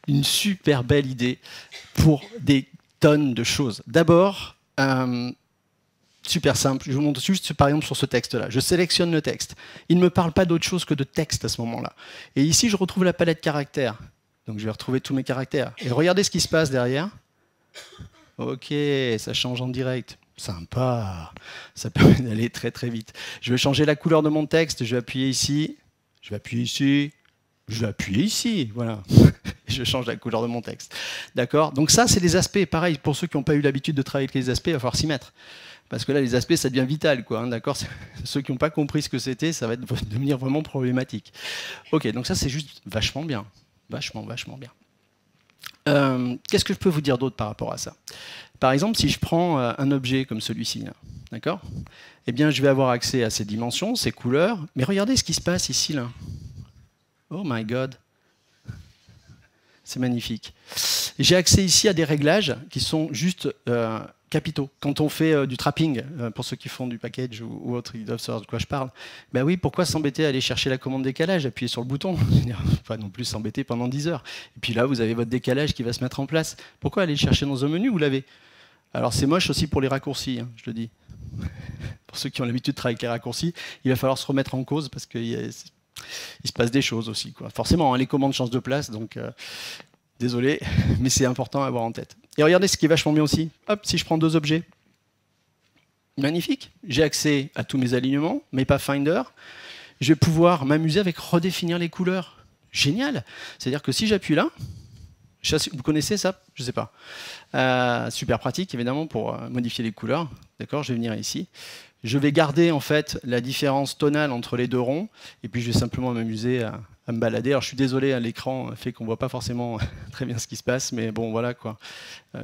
une super belle idée pour des tonnes de choses. D'abord, super simple, je vous montre juste par exemple sur ce texte-là. Je sélectionne le texte. Il ne me parle pas d'autre chose que de texte à ce moment-là. Et ici, je retrouve la palette caractères. Donc je vais retrouver tous mes caractères. Et regardez ce qui se passe derrière. Ok, ça change en direct. Sympa. Ça permet d'aller très très vite. Je vais changer la couleur de mon texte. Je vais appuyer ici. Je vais appuyer ici. Je vais appuyer ici. Voilà. Je change la couleur de mon texte. D'accord? Donc ça, c'est les aspects. Pareil, pour ceux qui n'ont pas eu l'habitude de travailler avec les aspects, il va falloir s'y mettre. Parce que là, les aspects, ça devient vital, quoi. Hein, d'accord? Ceux qui n'ont pas compris ce que c'était, ça va devenir vraiment problématique. Ok, donc ça, c'est juste vachement bien. Vachement bien. Qu'est-ce que je peux vous dire d'autre par rapport à ça? Par exemple, si je prends un objet comme celui-ci, d'accord? Eh bien, je vais avoir accès à ses dimensions, ses couleurs. Mais regardez ce qui se passe ici, là. Oh my God. C'est magnifique. J'ai accès ici à des réglages qui sont juste capitaux. Quand on fait du trapping, pour ceux qui font du package ou autre, ils doivent savoir de quoi je parle. Ben oui, pourquoi s'embêter à aller chercher la commande décalage, appuyer sur le bouton? Pas non plus s'embêter pendant 10 heures. Et puis là, vous avez votre décalage qui va se mettre en place. Pourquoi aller le chercher dans un menu? Vous l'avez. Alors c'est moche aussi pour les raccourcis, hein, je le dis. pour ceux qui ont l'habitude de travailler avec les raccourcis, il va falloir se remettre en cause parce qu'il se passe des choses aussi, quoi. Forcément, hein, les commandes changent de place, donc désolé, mais c'est important à avoir en tête. Et regardez ce qui est vachement bien aussi. Hop, si je prends 2 objets, magnifique. J'ai accès à tous mes alignements, mes pathfinders. Je vais pouvoir m'amuser avec redéfinir les couleurs. Génial. C'est-à-dire que si j'appuie là, vous connaissez ça? Je ne sais pas. Super pratique, évidemment, pour modifier les couleurs. D'accord, je vais venir ici. Je vais garder en fait la différence tonale entre les 2 ronds, et puis je vais simplement m'amuser à me balader. Alors je suis désolé, à l'écran fait qu'on ne voit pas forcément très bien ce qui se passe, mais bon voilà quoi.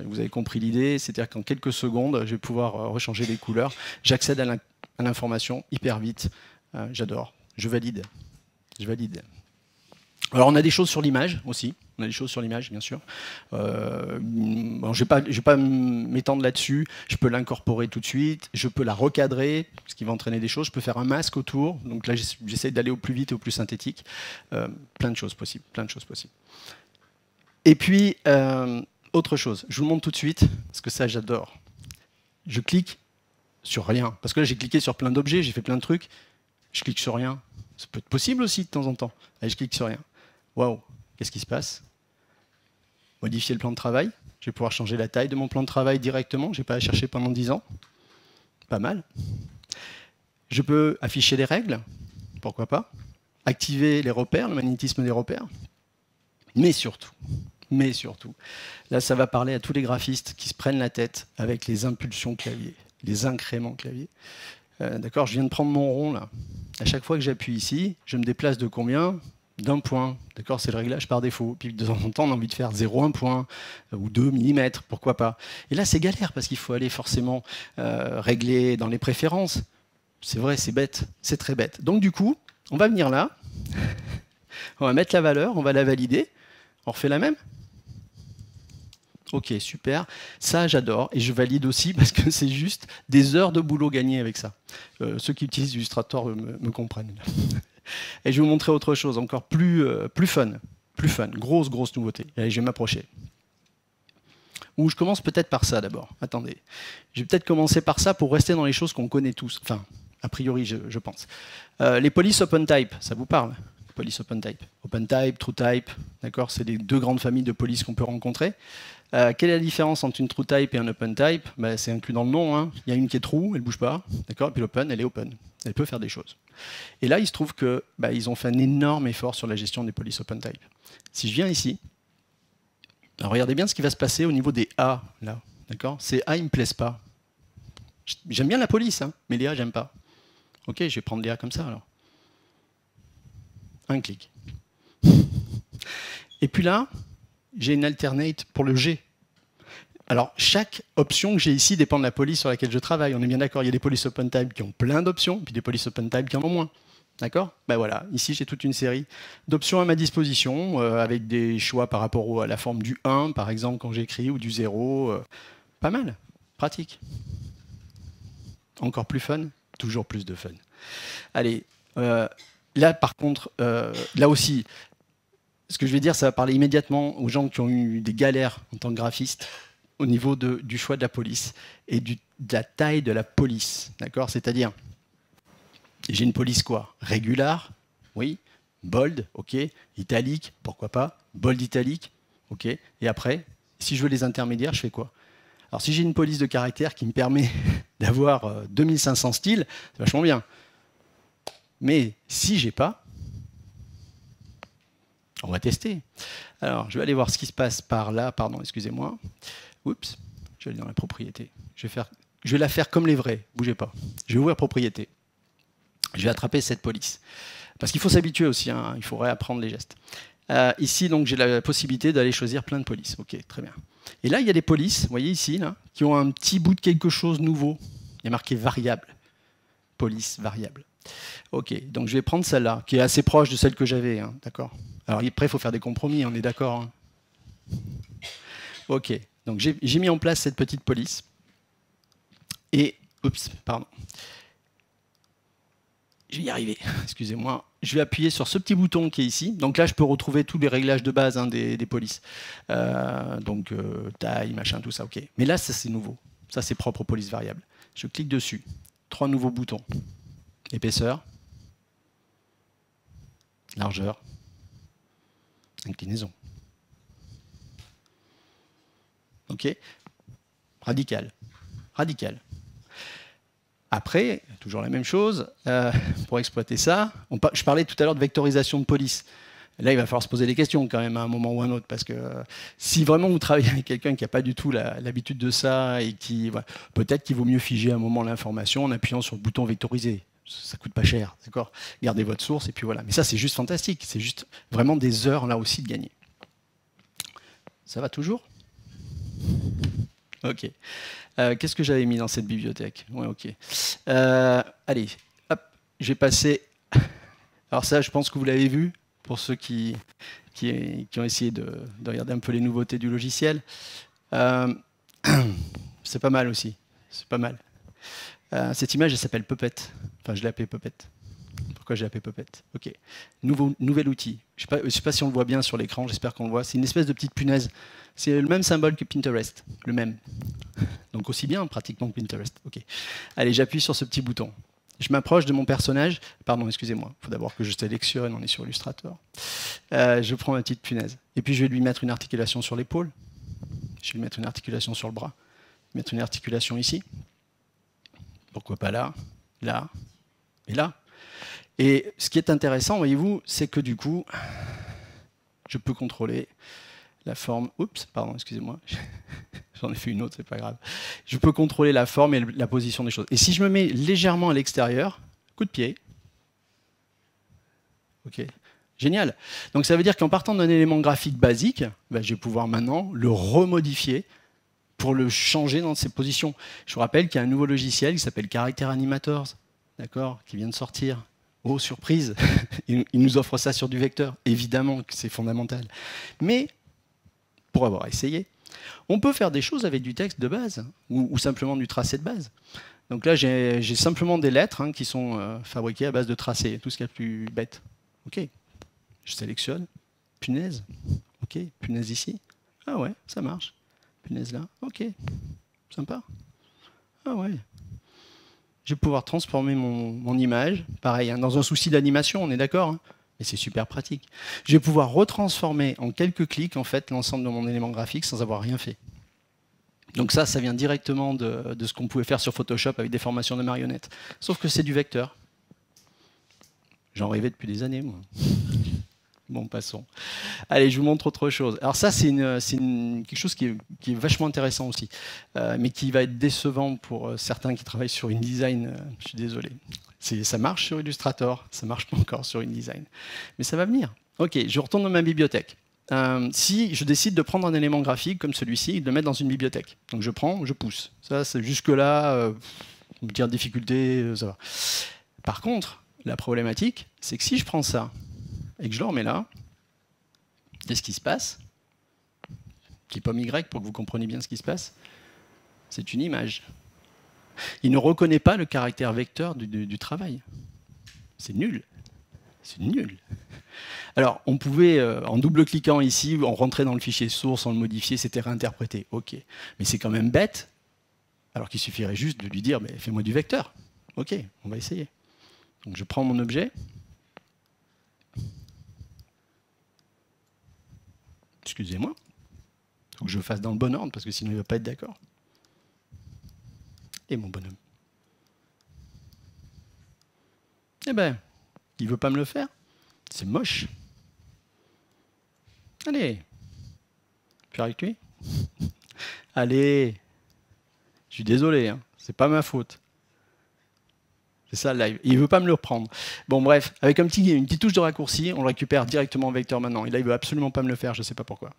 Vous avez compris l'idée, c'est-à-dire qu'en quelques secondes, je vais pouvoir rechanger les couleurs. J'accède à l'information hyper vite. J'adore. Je valide. Je valide. Alors on a des choses sur l'image aussi. On a des choses sur l'image, bien sûr. Bon, je ne vais pas m'étendre là-dessus. Je peux l'incorporer tout de suite. Je peux la recadrer, ce qui va entraîner des choses. Je peux faire un masque autour. Donc là, j'essaie d'aller au plus vite et au plus synthétique. Plein de choses possibles. Plein de choses possibles. Et puis, autre chose. Je vous le montre tout de suite, parce que ça, j'adore. Je clique sur rien. Parce que là, j'ai cliqué sur plein d'objets, j'ai fait plein de trucs. Je clique sur rien. Ça peut être possible aussi de temps en temps. Allez, je clique sur rien. Waouh! Qu'est-ce qui se passe? Modifier le plan de travail. Je vais pouvoir changer la taille de mon plan de travail directement. Je n'ai pas à chercher pendant 10 ans. Pas mal. Je peux afficher les règles. Pourquoi pas? Activer les repères, le magnétisme des repères. Mais surtout, là, ça va parler à tous les graphistes qui se prennent la tête avec les impulsions clavier, les incréments clavier. D'accord, je viens de prendre mon rond, là. À chaque fois que j'appuie ici, je me déplace de combien? D'un point, d'accord, c'est le réglage par défaut. Puis de temps en temps, on a envie de faire 0,1 point ou 2 mm, pourquoi pas. Et là, c'est galère parce qu'il faut aller forcément régler dans les préférences. C'est vrai, c'est bête, c'est très bête. Donc du coup, on va venir là, on va mettre la valeur, on va la valider. On refait la même? Ok, super. Ça, j'adore. Et je valide aussi parce que c'est juste des heures de boulot gagnées avec ça. Ceux qui utilisent Illustrator me comprennent. Et je vais vous montrer autre chose, encore plus fun. Plus fun. Grosse nouveauté. Allez, je vais m'approcher. Ou je commence peut-être par ça d'abord. Attendez. Je vais peut-être commencer par ça pour rester dans les choses qu'on connaît tous. Enfin, a priori, je pense. Les polices OpenType, ça vous parle? Police OpenType. OpenType, TrueType, d'accord, c'est les 2 grandes familles de polices qu'on peut rencontrer. Quelle est la différence entre une TrueType et un OpenType? Ben, c'est inclus dans le nom. Hein. Il y a une qui est true, elle ne bouge pas, d'accord, et puis l'open, elle est open. Elle peut faire des choses. Et là, il se trouve que ils ont fait un énorme effort sur la gestion des polices OpenType. Si je viens ici, alors regardez bien ce qui va se passer au niveau des A, là, d'accord? Ces A, ils ne me plaisent pas. J'aime bien la police, hein, mais les A, j'aime pas. Ok, je vais prendre les A comme ça, alors. Un clic. Et puis là, j'ai une alternate pour le G. Alors, chaque option que j'ai ici dépend de la police sur laquelle je travaille. On est bien d'accord, il y a des polices OpenType qui ont plein d'options, puis des polices OpenType qui en ont moins. D'accord? Ben voilà, ici j'ai toute une série d'options à ma disposition, avec des choix par rapport à la forme du 1, par exemple, quand j'écris, ou du 0. Pas mal, pratique. Encore plus fun, toujours plus de fun. Allez, là, par contre, là aussi, ce que je vais dire, ça va parler immédiatement aux gens qui ont eu des galères en tant que graphiste au niveau du choix de la police et de la taille de la police. D'accord? C'est-à-dire, j'ai une police quoi? Régular, oui. Bold, ok. Italique, pourquoi pas. Bold italique, ok. Et après, si je veux les intermédiaires, je fais quoi? Alors, si j'ai une police de caractère qui me permet d'avoir 2500 styles, c'est vachement bien. Mais si j'ai pas, on va tester. Alors, je vais aller voir ce qui se passe par là. Pardon, excusez-moi. Oups, je vais aller dans la propriété. Je vais la faire comme les vrais. Bougez pas. Je vais ouvrir propriété. Je vais attraper cette police. Parce qu'il faut s'habituer aussi. Hein, il faut réapprendre les gestes. Ici, donc, j'ai la possibilité d'aller choisir plein de polices. Ok, très bien. Et là, il y a des polices, vous voyez ici, là, qui ont un petit bout de quelque chose nouveau. Il y a marqué variable. Police variable. Ok, donc je vais prendre celle-là, qui est assez proche de celle que j'avais, hein, d'accord. Alors après, il faut faire des compromis, on est d'accord. Hein. Ok, donc j'ai mis en place cette petite police. Et, oups, pardon. Je vais y arriver, excusez-moi. Je vais appuyer sur ce petit bouton qui est ici. Donc là, je peux retrouver tous les réglages de base hein, des polices. Taille, machin, tout ça, ok. Mais là, ça c'est nouveau. Ça, c'est propre aux polices variables. Je clique dessus. 3 nouveaux boutons. Épaisseur, largeur, inclinaison. OK? Radical. Radical. Après, toujours la même chose, pour exploiter ça, je parlais tout à l'heure de vectorisation de police. Là, il va falloir se poser des questions quand même à un moment ou à un autre, parce que si vraiment vous travaillez avec quelqu'un qui n'a pas du tout l'habitude de ça, et qui voilà, peut-être qu'il vaut mieux figer à un moment l'information en appuyant sur le bouton vectoriser. Ça coûte pas cher, d'accord? Gardez votre source, et puis voilà. Mais ça, c'est juste fantastique. C'est juste vraiment des heures, là aussi, de gagner. Ça va toujours? OK. Qu'est-ce que j'avais mis dans cette bibliothèque? Ouais, OK. Allez, hop, j'ai passé... Alors ça, je pense que vous l'avez vu, pour ceux qui ont essayé de regarder un peu les nouveautés du logiciel. C'est pas mal aussi. C'est pas mal. Cette image, elle s'appelle Puppet. Enfin, je l'ai appelée Puppet. Pourquoi j'ai appelé Puppet? OK. Nouvel outil. Je ne sais pas si on le voit bien sur l'écran, j'espère qu'on le voit. C'est une espèce de petite punaise. C'est le même symbole que Pinterest. Le même. Donc aussi bien pratiquement que Pinterest. OK. Allez, j'appuie sur ce petit bouton. Je m'approche de mon personnage. Pardon, excusez-moi. Il faut d'abord que je sélectionne. On est sur Illustrator. Je prends ma petite punaise. Et puis, je vais lui mettre une articulation sur l'épaule. Je vais lui mettre une articulation sur le bras. Je vais mettre une articulation ici. Pourquoi pas là, là et là. Et ce qui est intéressant, voyez-vous, c'est que du coup, je peux contrôler la forme. Oups, pardon, excusez-moi. J'en ai fait une autre, c'est pas grave. Je peux contrôler la forme et la position des choses. Et si je me mets légèrement à l'extérieur, coup de pied. OK. Génial. Donc ça veut dire qu'en partant d'un élément graphique basique, ben, je vais pouvoir maintenant le remodifier pour le changer dans ses positions. Je vous rappelle qu'il y a un nouveau logiciel qui s'appelle Character Animators, d'accord, qui vient de sortir. Oh, surprise, il nous offre ça sur du vecteur. Évidemment que c'est fondamental. Mais, pour avoir essayé, on peut faire des choses avec du texte de base, ou simplement du tracé de base. Donc là, j'ai simplement des lettres qui sont fabriquées à base de tracés, tout ce qu'il y a de plus bête. OK, je sélectionne, punaise, OK, punaise ici. Ah ouais, ça marche. Punaise là, OK, sympa. Ah ouais. Je vais pouvoir transformer mon image, pareil, dans un souci d'animation, on est d'accord, mais c'est super pratique. Je vais pouvoir retransformer en quelques clics en fait l'ensemble de mon élément graphique sans avoir rien fait. Donc ça vient directement de ce qu'on pouvait faire sur Photoshop avec des formations de marionnettes. Sauf que c'est du vecteur. J'en rêvais depuis des années, moi. Bon, passons. Allez, je vous montre autre chose. Alors ça, c'est quelque chose qui est vachement intéressant aussi, mais qui va être décevant pour certains qui travaillent sur InDesign. Je suis désolé. Ça marche sur Illustrator, ça marche pas encore sur InDesign. Mais ça va venir. OK, je retourne dans ma bibliothèque. Si je décide de prendre un élément graphique comme celui-ci et de le mettre dans une bibliothèque. Donc je prends, je pousse. Ça, c'est jusque-là, on peut dire difficulté, ça va. Par contre, la problématique, c'est que si je prends ça, et que je le remets là, qu'est-ce qui se passe? Petit pomme Y pour que vous compreniez bien ce qui se passe. C'est une image. Il ne reconnaît pas le caractère vecteur du travail. C'est nul. C'est nul. Alors, on pouvait, en double-cliquant ici, on rentrait dans le fichier source, on le modifiait, c'était réinterprété. OK. Mais c'est quand même bête, alors qu'il suffirait juste de lui dire, fais-moi du vecteur. OK, on va essayer. Donc, je prends mon objet. Excusez-moi, il faut que je le fasse dans le bon ordre, parce que sinon il ne va pas être d'accord. Et mon bonhomme. Eh ben, il ne veut pas me le faire. C'est moche. Allez. Faire avec lui. Allez. Je suis désolé, c'est pas ma faute. C'est ça le live. Il ne veut pas me le reprendre. Bon, bref, avec une petite touche de raccourci, on le récupère directement en vecteur maintenant. Et là, il ne veut absolument pas me le faire, je ne sais pas pourquoi.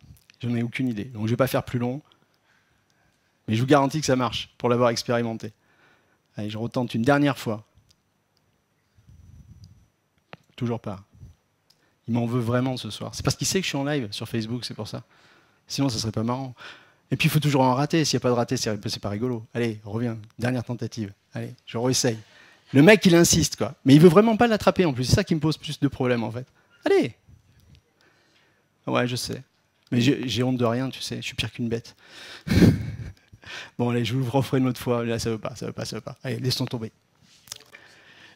Je n'en ai aucune idée. Donc, je ne vais pas faire plus long. Mais je vous garantis que ça marche, pour l'avoir expérimenté. Allez, je retente une dernière fois. Toujours pas. Il m'en veut vraiment ce soir. C'est parce qu'il sait que je suis en live sur Facebook, c'est pour ça. Sinon, ça ne serait pas marrant. Et puis, il faut toujours en rater. S'il n'y a pas de raté, c'est pas rigolo. Allez, reviens. Dernière tentative. Allez, je réessaye. Le mec, il insiste, quoi. Mais il veut vraiment pas l'attraper, en plus. C'est ça qui me pose plus de problèmes, en fait. Allez. Ouais, je sais. Mais j'ai honte de rien, tu sais. Je suis pire qu'une bête. Bon, allez, je vous le referai une autre fois. Là, ça veut pas. Allez, laissons tomber.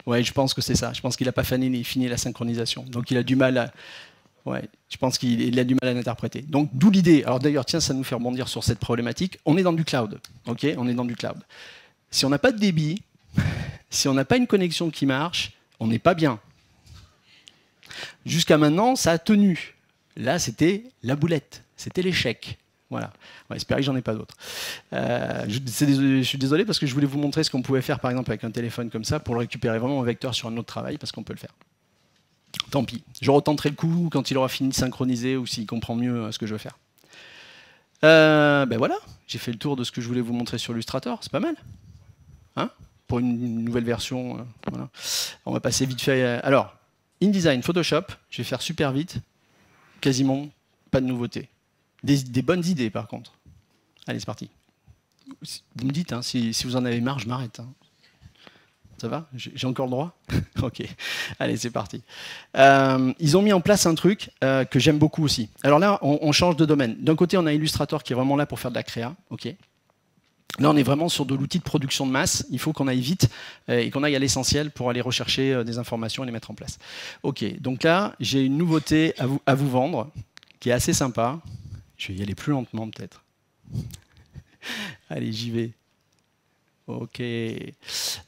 Ouais, je pense que c'est ça. Je pense qu'il n'a pas fini la synchronisation. Donc il a du mal à... Ouais, je pense qu'il a du mal à l'interpréter. Donc d'où l'idée. Alors d'ailleurs, tiens, ça nous fait rebondir sur cette problématique. On est dans du cloud. Ok, on est dans du cloud. Si on n'a pas de débit, si on n'a pas une connexion qui marche, on n'est pas bien. Jusqu'à maintenant, ça a tenu. Là, c'était la boulette. C'était l'échec. Voilà. On va espérer que j'en ai pas d'autres. Je suis désolé parce que je voulais vous montrer ce qu'on pouvait faire, par exemple, avec un téléphone comme ça, pour le récupérer vraiment en vecteur sur un autre travail, parce qu'on peut le faire. Tant pis. Je retenterai le coup quand il aura fini de synchroniser ou s'il comprend mieux ce que je veux faire. Ben voilà, j'ai fait le tour de ce que je voulais vous montrer sur Illustrator. C'est pas mal, hein, pour une nouvelle version. Voilà. On va passer vite fait. Alors, InDesign, Photoshop, je vais faire super vite. Quasiment pas de nouveautés. Des bonnes idées, par contre. Allez, c'est parti. Vous me dites, hein, si vous en avez marre, je m'arrête. Hein. Ça va? J'ai encore le droit? Ok. Allez, c'est parti. Ils ont mis en place un truc que j'aime beaucoup aussi. Alors là, on change de domaine. D'un côté, on a Illustrator qui est vraiment là pour faire de la créa. Ok. Là, on est vraiment sur de l'outil de production de masse. Il faut qu'on aille vite et qu'on aille à l'essentiel pour aller rechercher des informations et les mettre en place. Ok. Donc là, j'ai une nouveauté à vous vendre qui est assez sympa. Je vais y aller plus lentement, peut-être. Allez, j'y vais. Ok.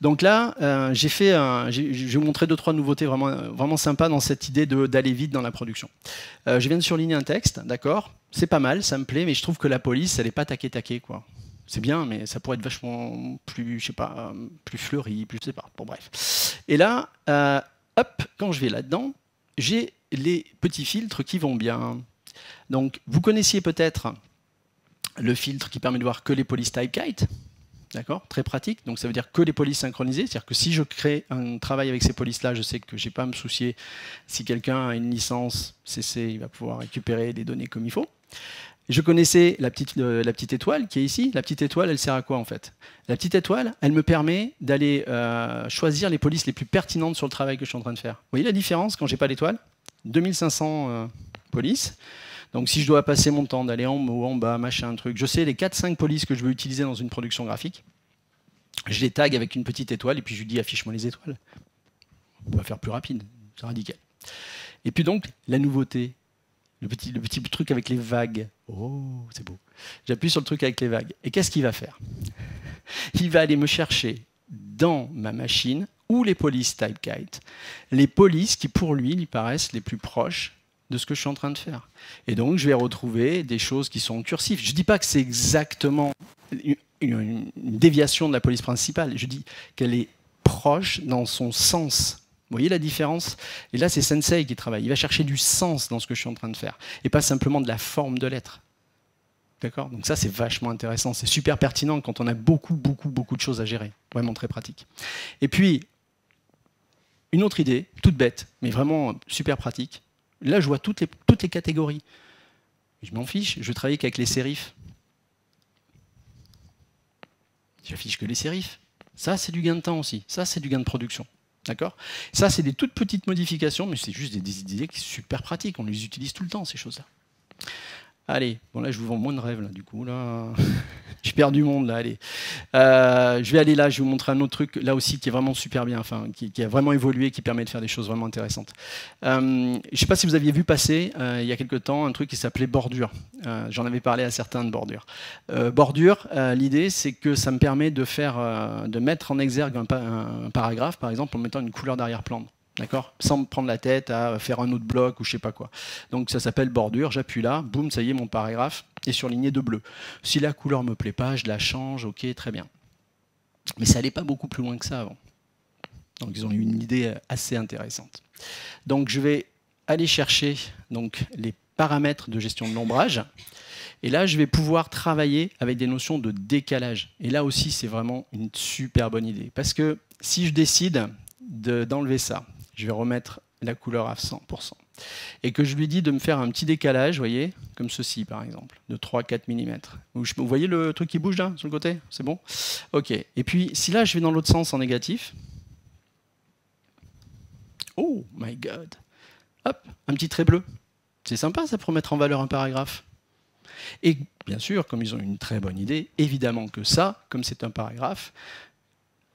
Donc là, je vais vous montrer 2-3 nouveautés vraiment sympas dans cette idée d'aller vite dans la production. Je viens de surligner un texte, d'accord? C'est pas mal, ça me plaît, mais je trouve que la police, elle n'est pas taquée, quoi. C'est bien, mais ça pourrait être vachement plus, je sais pas, plus fleuri, plus, je sais pas. Bon, bref. Et là, hop, quand je vais là-dedans, j'ai les petits filtres qui vont bien. Donc, vous connaissiez peut-être le filtre qui permet de voir que les polices type kite. D'accord, très pratique. Donc ça veut dire que les polices synchronisées. C'est-à-dire que si je crée un travail avec ces polices-là, je sais que je n'ai pas à me soucier. Si quelqu'un a une licence CC, il va pouvoir récupérer les données comme il faut. Je connaissais la petite étoile qui est ici. La petite étoile, elle sert à quoi en fait? La petite étoile, elle me permet d'aller choisir les polices les plus pertinentes sur le travail que je suis en train de faire. Vous voyez la différence quand j'ai pas l'étoile? 2500 polices. Donc si je dois passer mon temps d'aller en haut, en bas, machin, truc, je sais les 4-5 polices que je veux utiliser dans une production graphique. Je les tag avec une petite étoile et puis je lui dis affiche-moi les étoiles. On va faire plus rapide, c'est radical. Et puis donc, la nouveauté, le petit truc avec les vagues. Oh, c'est beau. J'appuie sur le truc avec les vagues. Et qu'est-ce qu'il va faire? Il va aller me chercher dans ma machine ou les polices type kite, les polices qui pour lui paraissent les plus proches de ce que je suis en train de faire. Et donc, je vais retrouver des choses qui sont cursives. Je ne dis pas que c'est exactement une déviation de la police principale. Je dis qu'elle est proche dans son sens. Vous voyez la différence? Et là, c'est Sensei qui travaille. Il va chercher du sens dans ce que je suis en train de faire. Et pas simplement de la forme de l'être. D'accord? Donc ça, c'est vachement intéressant. C'est super pertinent quand on a beaucoup de choses à gérer. Vraiment très pratique. Et puis, une autre idée, toute bête, mais vraiment super pratique. Là, je vois toutes les catégories. Je m'en fiche, je travaille qu'avec les sérifs. J'affiche que les sérifs. Ça, c'est du gain de temps aussi. Ça, c'est du gain de production. D'accord? Ça, c'est des toutes petites modifications, mais c'est juste des idées qui sont super pratiques. On les utilise tout le temps, ces choses-là. Allez, bon là, je vous vends moins de rêves, là, du coup. Là, je perds du monde, là, allez. Je vais aller là, je vais vous montrer un autre truc, là aussi, qui est vraiment super bien, enfin, qui a vraiment évolué, qui permet de faire des choses vraiment intéressantes. Je ne sais pas si vous aviez vu passer, il y a quelque temps, un truc qui s'appelait Bordure. J'en avais parlé à certains de Bordure. Bordure, l'idée, c'est que ça me permet de mettre en exergue un paragraphe, par exemple, en mettant une couleur d'arrière-plan. D'accord? Sans me prendre la tête à faire un autre bloc ou je sais pas quoi. Donc ça s'appelle bordure, j'appuie là, boum, ça y est, mon paragraphe est surligné de bleu. Si la couleur me plaît pas, je la change, ok, très bien. Mais ça n'allait pas beaucoup plus loin que ça avant. Donc ils ont eu une idée assez intéressante. Donc je vais aller chercher donc, les paramètres de gestion de l'ombrage. Et là, je vais pouvoir travailler avec des notions de décalage. Et là aussi, c'est vraiment une super bonne idée. Parce que si je décide d'enlever ça, je vais remettre la couleur à 100%. Et que je lui dis de me faire un petit décalage, vous voyez, comme ceci par exemple, de 3-4 mm. Vous voyez le truc qui bouge là, sur le côté? C'est bon? Ok. Et puis, si là je vais dans l'autre sens en négatif, oh my god, hop, un petit trait bleu. C'est sympa ça pour mettre en valeur un paragraphe. Et bien sûr, comme ils ont une très bonne idée, évidemment que ça, comme c'est un paragraphe,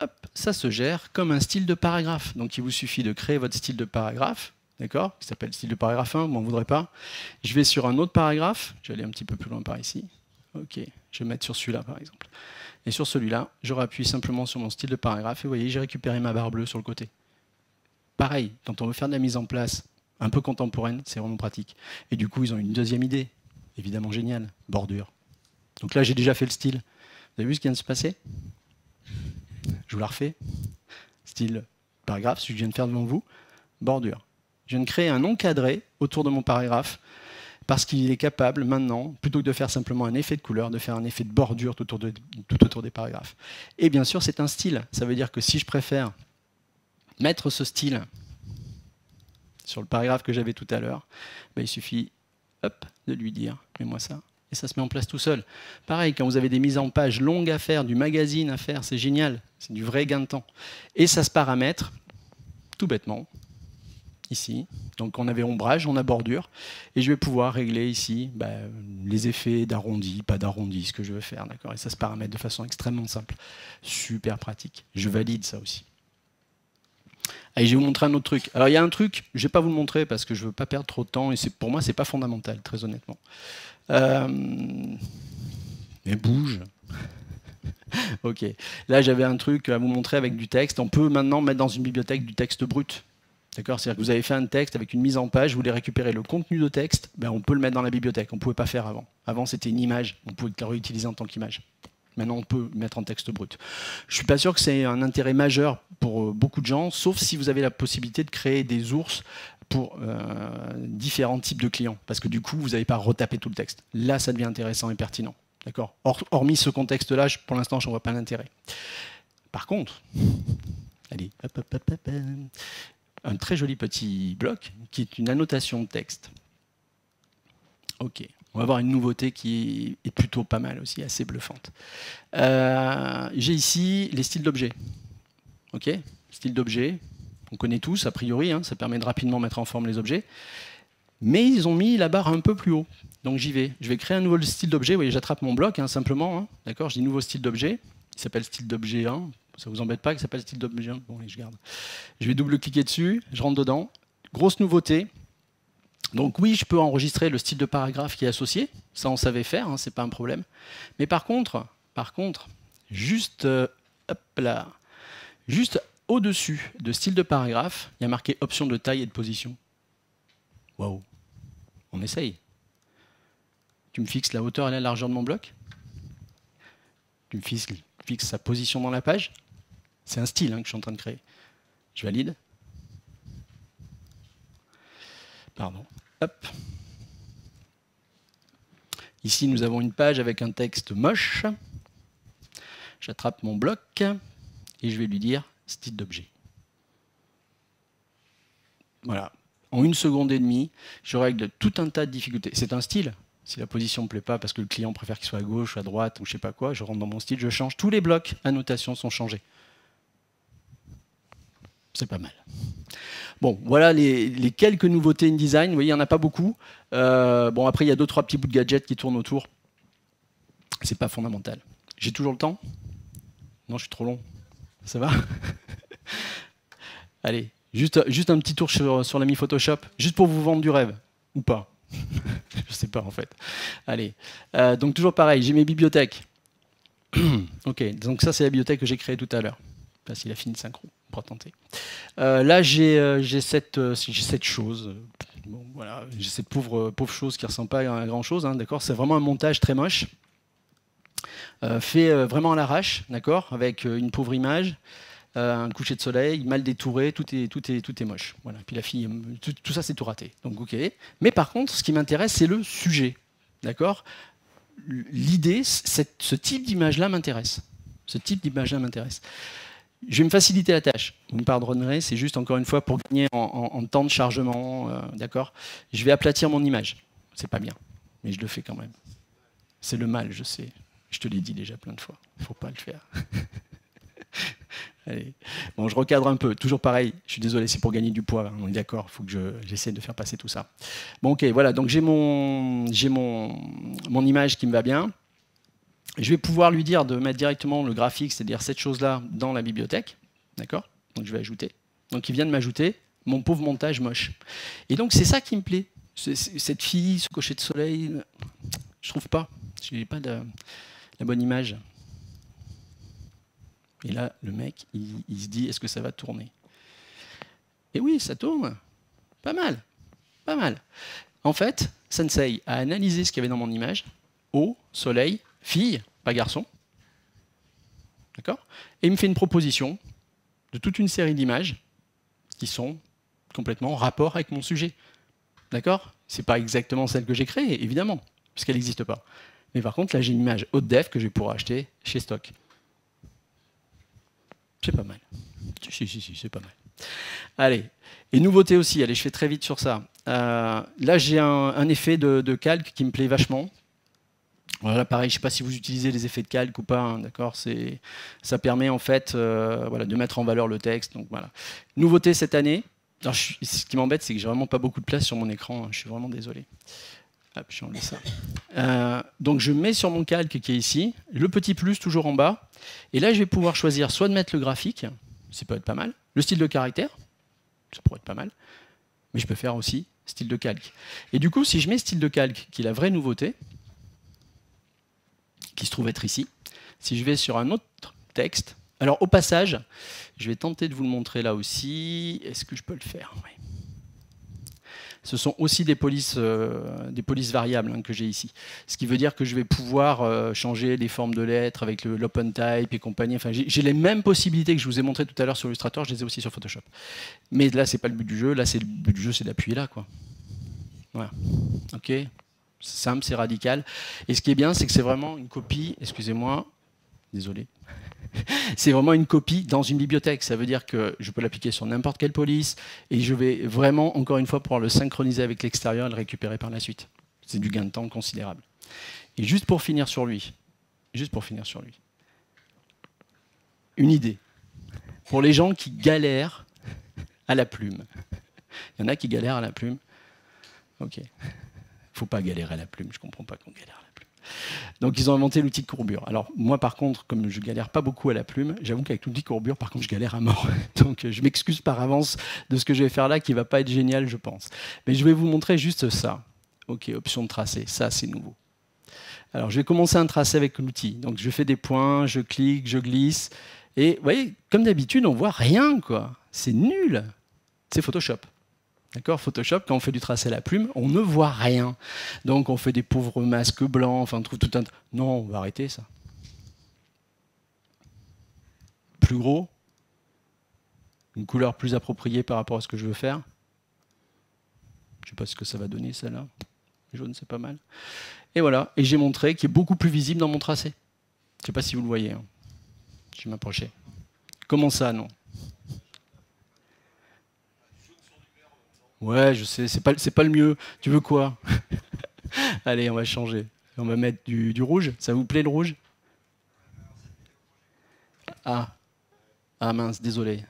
hop, ça se gère comme un style de paragraphe. Donc il vous suffit de créer votre style de paragraphe, d'accord, qui s'appelle style de paragraphe 1, vous m'en voudrez pas. Je vais sur un autre paragraphe, je vais aller un petit peu plus loin par ici. Ok, je vais mettre sur celui-là par exemple. Et sur celui-là, je rappuie simplement sur mon style de paragraphe et vous voyez, j'ai récupéré ma barre bleue sur le côté. Pareil, quand on veut faire de la mise en place un peu contemporaine, c'est vraiment pratique. Et du coup, ils ont une deuxième idée, évidemment géniale, bordure. Donc là, j'ai déjà fait le style. Vous avez vu ce qui vient de se passer? Je vous la refais. Style paragraphe, ce que je viens de faire devant vous, bordure. Je viens de créer un encadré autour de mon paragraphe parce qu'il est capable maintenant, plutôt que de faire simplement un effet de couleur, de faire un effet de bordure tout autour des paragraphes. Et bien sûr, c'est un style. Ça veut dire que si je préfère mettre ce style sur le paragraphe que j'avais tout à l'heure, ben, il suffit hop, de lui dire « mets-moi ça ». Et ça se met en place tout seul. Pareil, quand vous avez des mises en page longues à faire, du magazine à faire, c'est génial. C'est du vrai gain de temps. Et ça se paramètre, tout bêtement, ici. Donc on avait ombrage, on a bordure. Et je vais pouvoir régler ici les effets d'arrondi, pas d'arrondi, ce que je veux faire. Et ça se paramètre de façon extrêmement simple. Super pratique. Je valide ça aussi. Allez, je vais vous montrer un autre truc. Alors il y a un truc, je ne vais pas vous le montrer parce que je ne veux pas perdre trop de temps. Et pour moi, ce n'est pas fondamental, très honnêtement. Mais bouge. Ok. Là, j'avais un truc à vous montrer avec du texte. On peut maintenant mettre dans une bibliothèque du texte brut. D'accord ? C'est-à-dire que vous avez fait un texte avec une mise en page, vous voulez récupérer le contenu de texte, on peut le mettre dans la bibliothèque. On ne pouvait pas faire avant. Avant, c'était une image. On pouvait la réutiliser en tant qu'image. Maintenant, on peut le mettre en texte brut. Je ne suis pas sûr que c'est un intérêt majeur pour beaucoup de gens, sauf si vous avez la possibilité de créer des ours pour différents types de clients. Parce que du coup, vous n'allez pas retaper tout le texte. Là, ça devient intéressant et pertinent. D'accord ? Hormis ce contexte-là, pour l'instant, je ne vois pas l'intérêt. Par contre, allez, un très joli petit bloc qui est une annotation de texte. Ok. On va avoir une nouveauté qui est plutôt pas mal aussi, assez bluffante. J'ai ici les styles d'objets. Ok ? Style d'objet. On connaît tous, a priori, ça permet de rapidement mettre en forme les objets. Mais ils ont mis la barre un peu plus haut. Donc j'y vais. Je vais créer un nouveau style d'objet. Vous voyez, j'attrape mon bloc, simplement. D'accord ? Je dis nouveau style d'objet. Il s'appelle style d'objet 1. Ça ne vous embête pas qu'il s'appelle style d'objet 1 ? Bon, allez, je garde. Je vais double-cliquer dessus. Je rentre dedans. Grosse nouveauté. Donc oui, je peux enregistrer le style de paragraphe qui est associé. Ça, on savait faire, c'est pas un problème. Mais par contre, juste, hop là, juste au-dessus de style de paragraphe, il y a marqué option de taille et de position. Waouh, on essaye. Tu me fixes la hauteur et la largeur de mon bloc. Tu me fixes sa position dans la page. C'est un style que je suis en train de créer. Je valide. Pardon. Hop. Ici, nous avons une page avec un texte moche. J'attrape mon bloc et je vais lui dire style d'objet. Voilà. En 1 seconde et demie, je règle tout un tas de difficultés. C'est un style. Si la position ne plaît pas parce que le client préfère qu'il soit à gauche, à droite ou je ne sais pas quoi, je rentre dans mon style, je change. Tous les blocs annotations sont changés. C'est pas mal. Bon, voilà les quelques nouveautés InDesign. Vous voyez, il n'y en a pas beaucoup. Bon, après, il y a 2-3 petits bouts de gadgets qui tournent autour. C'est pas fondamental. J'ai toujours le temps? Non, je suis trop long. Ça va? Allez, juste un petit tour sur l'ami Photoshop, juste pour vous vendre du rêve. Ou pas. Je sais pas, en fait. Allez. Donc, toujours pareil, j'ai mes bibliothèques. Ok, donc ça, c'est la bibliothèque que j'ai créée tout à l'heure. Là, s'il a fini le synchro, on pourra tenter. Là, j'ai cette chose. Bon, voilà, j'ai cette pauvre chose qui ne ressemble pas à grand-chose. D'accord, c'est vraiment un montage très moche. Fait vraiment à l'arrache, d'accord, avec une pauvre image, un coucher de soleil, mal détouré, tout est moche. Voilà. Puis la fille, tout ça, c'est tout raté. Donc, ok. Mais par contre, ce qui m'intéresse, c'est le sujet. D'accord ? L'idée, ce type d'image-là m'intéresse. Ce type d'image-là m'intéresse. Je vais me faciliter la tâche. Vous me pardonnerez, c'est juste encore une fois pour gagner en temps de chargement. D'accord ? Je vais aplatir mon image. C'est pas bien, mais je le fais quand même. C'est le mal, je sais. Je te l'ai dit déjà plein de fois. Il ne faut pas le faire. Allez. Bon, je recadre un peu. Toujours pareil. Je suis désolé, c'est pour gagner du poids. On est d'accord. Il faut que j'essaie de faire passer tout ça. Bon, ok, voilà. Donc j'ai mon image qui me va bien. Je vais pouvoir lui dire de mettre directement le graphique, c'est-à-dire cette chose-là, dans la bibliothèque. D'accord? Donc je vais ajouter. Donc il vient de m'ajouter mon pauvre montage moche. Et donc c'est ça qui me plaît. Cette fille, ce cocher de soleil, je trouve pas. Je n'ai pas la bonne image. Et là, le mec, il se dit, est-ce que ça va tourner? Et oui, ça tourne. Pas mal. Pas mal. En fait, Sensei a analysé ce qu'il y avait dans mon image. Eau, soleil, fille, pas garçon. D'accord? Et il me fait une proposition de toute une série d'images qui sont complètement en rapport avec mon sujet. D'accord? C'est pas exactement celle que j'ai créée, évidemment, puisqu'elle n'existe pas. Mais par contre, là, j'ai une image haute def que je vais pouvoir acheter chez Stock. C'est pas mal. Si, c'est pas mal. Allez. Et nouveauté aussi, allez, je fais très vite sur ça. Là, j'ai un effet de calque qui me plaît vachement. Voilà, pareil, je ne sais pas si vous utilisez les effets de calque ou pas, hein, d'accord. Ça permet en fait voilà, de mettre en valeur le texte. Donc, voilà. Nouveauté cette année. Alors, ce qui m'embête, c'est que j'ai vraiment pas beaucoup de place sur mon écran. Hein, je suis vraiment désolé. Hop, je vais enlever ça. Donc je mets sur mon calque qui est ici, le petit plus toujours en bas. Et là, je vais pouvoir choisir soit de mettre le graphique, ça peut être pas mal, le style de caractère, ça pourrait être pas mal, mais je peux faire aussi style de calque. Et du coup, si je mets style de calque, qui est la vraie nouveauté, qui se trouve être ici, si je vais sur un autre texte, alors au passage, je vais tenter de vous le montrer là aussi. Est-ce que je peux le faire? Oui. Ce sont aussi des polices variables hein, que j'ai ici. Ce qui veut dire que je vais pouvoir changer les formes de lettres avec l'open type et compagnie. Enfin, j'ai les mêmes possibilités que je vous ai montrées tout à l'heure sur Illustrator, je les ai aussi sur Photoshop. Mais là, c'est pas le but du jeu. Là, le but du jeu, c'est d'appuyer là, quoi. Voilà. Ok. C'est simple, c'est radical. Et ce qui est bien, c'est que c'est vraiment une copie. Excusez-moi. Désolé. C'est vraiment une copie dans une bibliothèque. Ça veut dire que je peux l'appliquer sur n'importe quelle police et je vais vraiment, encore une fois, pouvoir le synchroniser avec l'extérieur et le récupérer par la suite. C'est du gain de temps considérable. Et juste pour finir sur lui, une idée. Pour les gens qui galèrent à la plume. Il y en a qui galèrent à la plume. Ok. Il ne faut pas galérer à la plume. Je ne comprends pas qu'on galère à la plume. Donc ils ont inventé l'outil de courbure. Alors moi par contre, comme je galère pas beaucoup à la plume, j'avoue qu'avec l'outil de courbure, par contre, je galère à mort. Donc je m'excuse par avance de ce que je vais faire là, qui va pas être génial, je pense. Mais je vais vous montrer juste ça. Ok, option de tracé, ça c'est nouveau. Alors je vais commencer un tracé avec l'outil. Donc je fais des points, je clique, je glisse. Et vous voyez, comme d'habitude, on voit rien, quoi. C'est nul. C'est Photoshop. D'accord, Photoshop, quand on fait du tracé à la plume, on ne voit rien. Donc on fait des pauvres masques blancs, enfin on trouve tout un... Non, on va arrêter ça. Plus gros, une couleur plus appropriée par rapport à ce que je veux faire. Je ne sais pas ce que ça va donner, celle-là. Jaune, c'est pas mal. Et voilà, et j'ai montré qu'il est beaucoup plus visible dans mon tracé. Je ne sais pas si vous le voyez. Hein. Je vais m'approcher. Comment ça, non? Ouais, je sais, c'est pas le mieux. Tu veux quoi? Allez, on va changer. On va mettre du rouge. Ça vous plaît le rouge? Ah mince, désolé.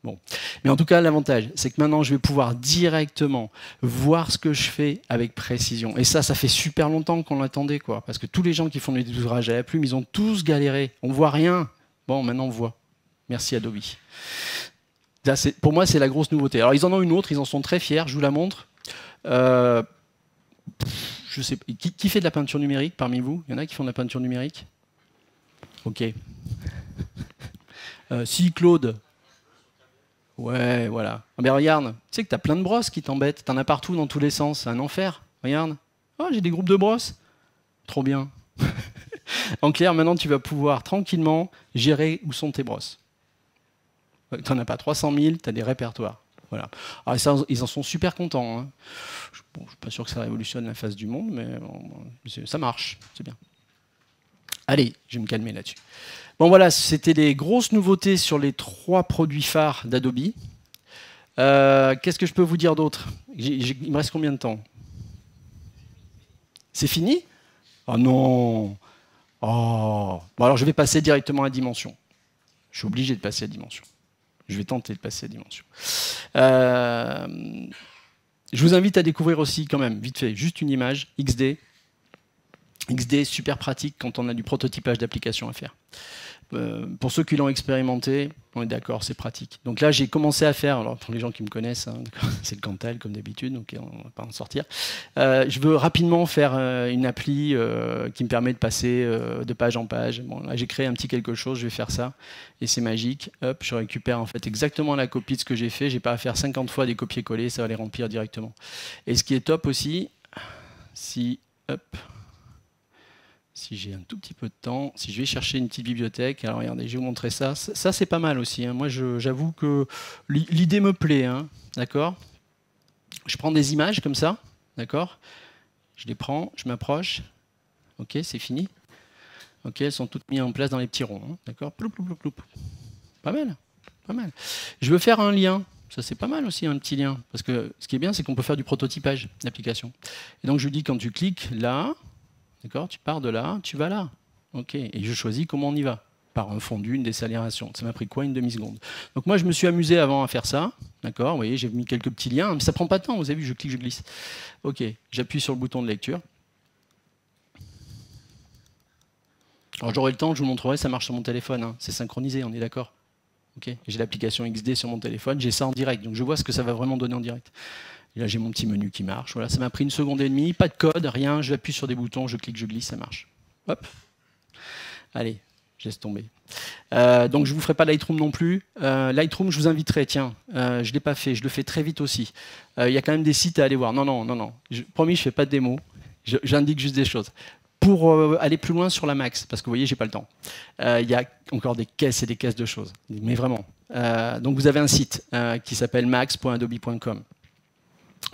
Bon. Mais en tout cas, l'avantage, c'est que maintenant, je vais pouvoir directement voir ce que je fais avec précision. Et ça fait super longtemps qu'on l'attendait, quoi. Parce que tous les gens qui font des ouvrages à la plume, ils ont tous galéré. On voit rien. Bon, maintenant, on voit. Merci Adobe. Là, pour moi, c'est la grosse nouveauté. Alors, ils en ont une autre, ils en sont très fiers, je vous la montre. Je sais, qui fait de la peinture numérique parmi vous? Il y en a qui font de la peinture numérique? Ok. Si, Claude. Ouais, voilà. Ah, ben regarde, tu sais que tu as plein de brosses qui t'embêtent. Tu en as partout dans tous les sens. C'est un enfer. Regarde. Oh, j'ai des groupes de brosses. Trop bien. En clair, maintenant, tu vas pouvoir tranquillement gérer où sont tes brosses. Tu n'en as pas 300 000, tu as des répertoires. Voilà. Alors, ça, ils en sont super contents. Hein. Je ne suis pas sûr que ça révolutionne la face du monde, mais bon, ça marche, c'est bien. Allez, je vais me calmer là-dessus. Bon voilà, c'était les grosses nouveautés sur les 3 produits phares d'Adobe. Qu'est-ce que je peux vous dire d'autre? Il me reste combien de temps? C'est fini? Oh non! Oh. Bon alors je vais passer directement à Dimension. Je suis obligé de passer à Dimension. Je vais tenter de passer à Dimension. Je vous invite à découvrir aussi quand même, vite fait, juste une image, XD. XD, super pratique quand on a du prototypage d'application à faire. Pour ceux qui l'ont expérimenté, on est d'accord, c'est pratique. Donc là, j'ai commencé à faire, alors pour les gens qui me connaissent, hein, c'est le Cantal comme d'habitude, donc on ne va pas en sortir. Je veux rapidement faire une appli qui me permet de passer de page en page. Bon, là, j'ai créé un petit quelque chose, je vais faire ça, et c'est magique. Hop, je récupère en fait exactement la copie de ce que j'ai fait. J'ai pas à faire 50 fois des copier-coller, ça va les remplir directement. Et ce qui est top aussi, si j'ai un tout petit peu de temps, si je vais chercher une petite bibliothèque, alors regardez, je vais vous montrer ça. Ça, c'est pas mal aussi, hein. Moi, j'avoue que l'idée me plaît, hein. D'accord. Je prends des images comme ça, d'accord. Je les prends, je m'approche. Ok, c'est fini. Ok, elles sont toutes mises en place dans les petits ronds, hein. D'accord. Ploup, ploup, ploup, ploup. Pas mal, pas mal. Je veux faire un lien. Ça, c'est pas mal aussi, un petit lien. Parce que ce qui est bien, c'est qu'on peut faire du prototypage d'application. Et donc, je dis, quand tu cliques là, d'accord, tu pars de là, tu vas là. Ok, et je choisis comment on y va. Par un fondu, une désalération. Ça m'a pris quoi, une demi-seconde. Donc moi, je me suis amusé avant à faire ça. D'accord, vous voyez, j'ai mis quelques petits liens, mais ça prend pas de temps, vous avez vu, je clique, je glisse. Ok, j'appuie sur le bouton de lecture. Alors j'aurai le temps, je vous montrerai, ça marche sur mon téléphone, hein. C'est synchronisé, on est d'accord. Ok, j'ai l'application XD sur mon téléphone, j'ai ça en direct, donc je vois ce que ça va vraiment donner en direct. Et là, j'ai mon petit menu qui marche. Voilà, ça m'a pris 1 seconde et demie, pas de code, rien. J'appuie sur des boutons, je clique, je glisse, ça marche. Hop. Allez, je laisse tomber. Donc, je ne vous ferai pas Lightroom non plus. Lightroom, je vous inviterai, tiens, je ne l'ai pas fait, je le fais très vite aussi. Il y a quand même des sites à aller voir. Non. Promis, je ne fais pas de démo. J'indique juste des choses. Pour aller plus loin sur la Max, parce que vous voyez, j'ai pas le temps. Il y a encore des caisses et des caisses de choses. Mais vraiment. Donc, vous avez un site qui s'appelle max.adobe.com.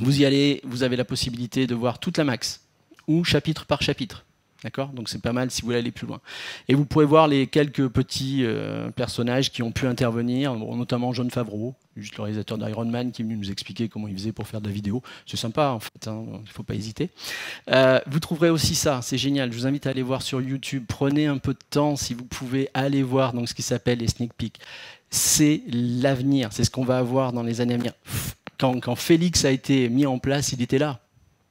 Vous y allez, vous avez la possibilité de voir toute la Max, ou chapitre par chapitre. D'accord ? Donc c'est pas mal si vous voulez aller plus loin. Et vous pouvez voir les quelques petits personnages qui ont pu intervenir, notamment Jon Favreau, juste le réalisateur d'Iron Man, qui est venu nous expliquer comment il faisait pour faire de la vidéo. C'est sympa en fait, hein, il ne faut pas hésiter. Vous trouverez aussi ça, c'est génial. Je vous invite à aller voir sur YouTube. Prenez un peu de temps si vous pouvez aller voir donc, ce qui s'appelle les sneak peeks. C'est l'avenir, c'est ce qu'on va avoir dans les années à venir. Quand Félix a été mis en place, il était là.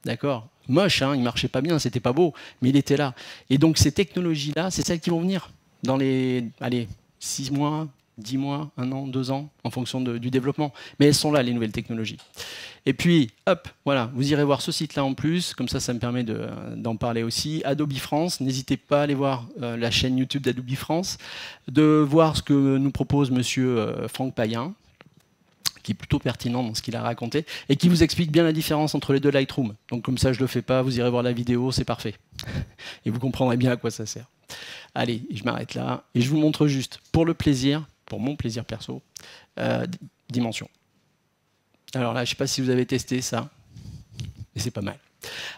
D'accord ? Moche, hein, il ne marchait pas bien, c'était pas beau, mais il était là. Et donc ces technologies-là, c'est celles qui vont venir dans les 6 mois, 10 mois, 1 an, 2 ans, en fonction du développement. Mais elles sont là, les nouvelles technologies. Et puis, hop, voilà, vous irez voir ce site-là en plus, comme ça me permet d'en parler aussi. Adobe France, n'hésitez pas à aller voir la chaîne YouTube d'Adobe France, de voir ce que nous propose monsieur Franck Payen, qui est plutôt pertinent dans ce qu'il a raconté, et qui vous explique bien la différence entre les deux Lightroom. Donc comme ça, je ne le fais pas, vous irez voir la vidéo, c'est parfait. Et vous comprendrez bien à quoi ça sert. Allez, je m'arrête là, et je vous montre juste, pour le plaisir, pour mon plaisir perso, Dimension. Alors là, je ne sais pas si vous avez testé ça, mais c'est pas mal.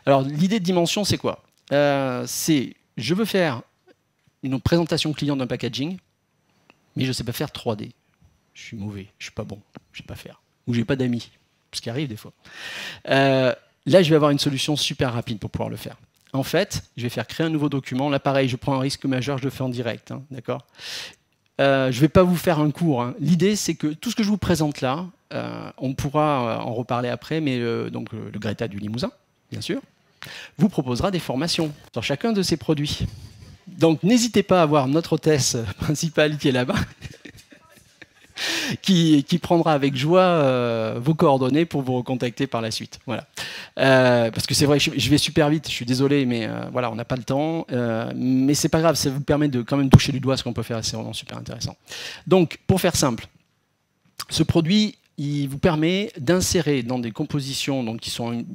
Alors l'idée de Dimension, c'est quoi ? Je veux faire une présentation client d'un packaging, mais je ne sais pas faire 3D. Je suis mauvais, je suis pas bon, je sais pas faire. Ou j'ai pas d'amis, ce qui arrive des fois. Là, je vais avoir une solution super rapide pour pouvoir le faire. En fait, je vais faire créer un nouveau document. Là, pareil, je prends un risque majeur, je le fais en direct, hein, d'accord ? Je vais pas vous faire un cours, hein. L'idée, c'est que tout ce que je vous présente là, on pourra en reparler après, mais donc le Greta du Limousin, bien sûr, vous proposera des formations sur chacun de ces produits. Donc, n'hésitez pas à voir notre hôtesse principale qui est là-bas. Qui prendra avec joie vos coordonnées pour vous recontacter par la suite. Voilà. Parce que c'est vrai, je vais super vite, je suis désolé, mais voilà, on n'a pas le temps. Mais c'est pas grave, ça vous permet de quand même toucher du doigt ce qu'on peut faire, c'est vraiment super intéressant. Donc, pour faire simple, ce produit, il vous permet d'insérer dans des compositions donc, qui sont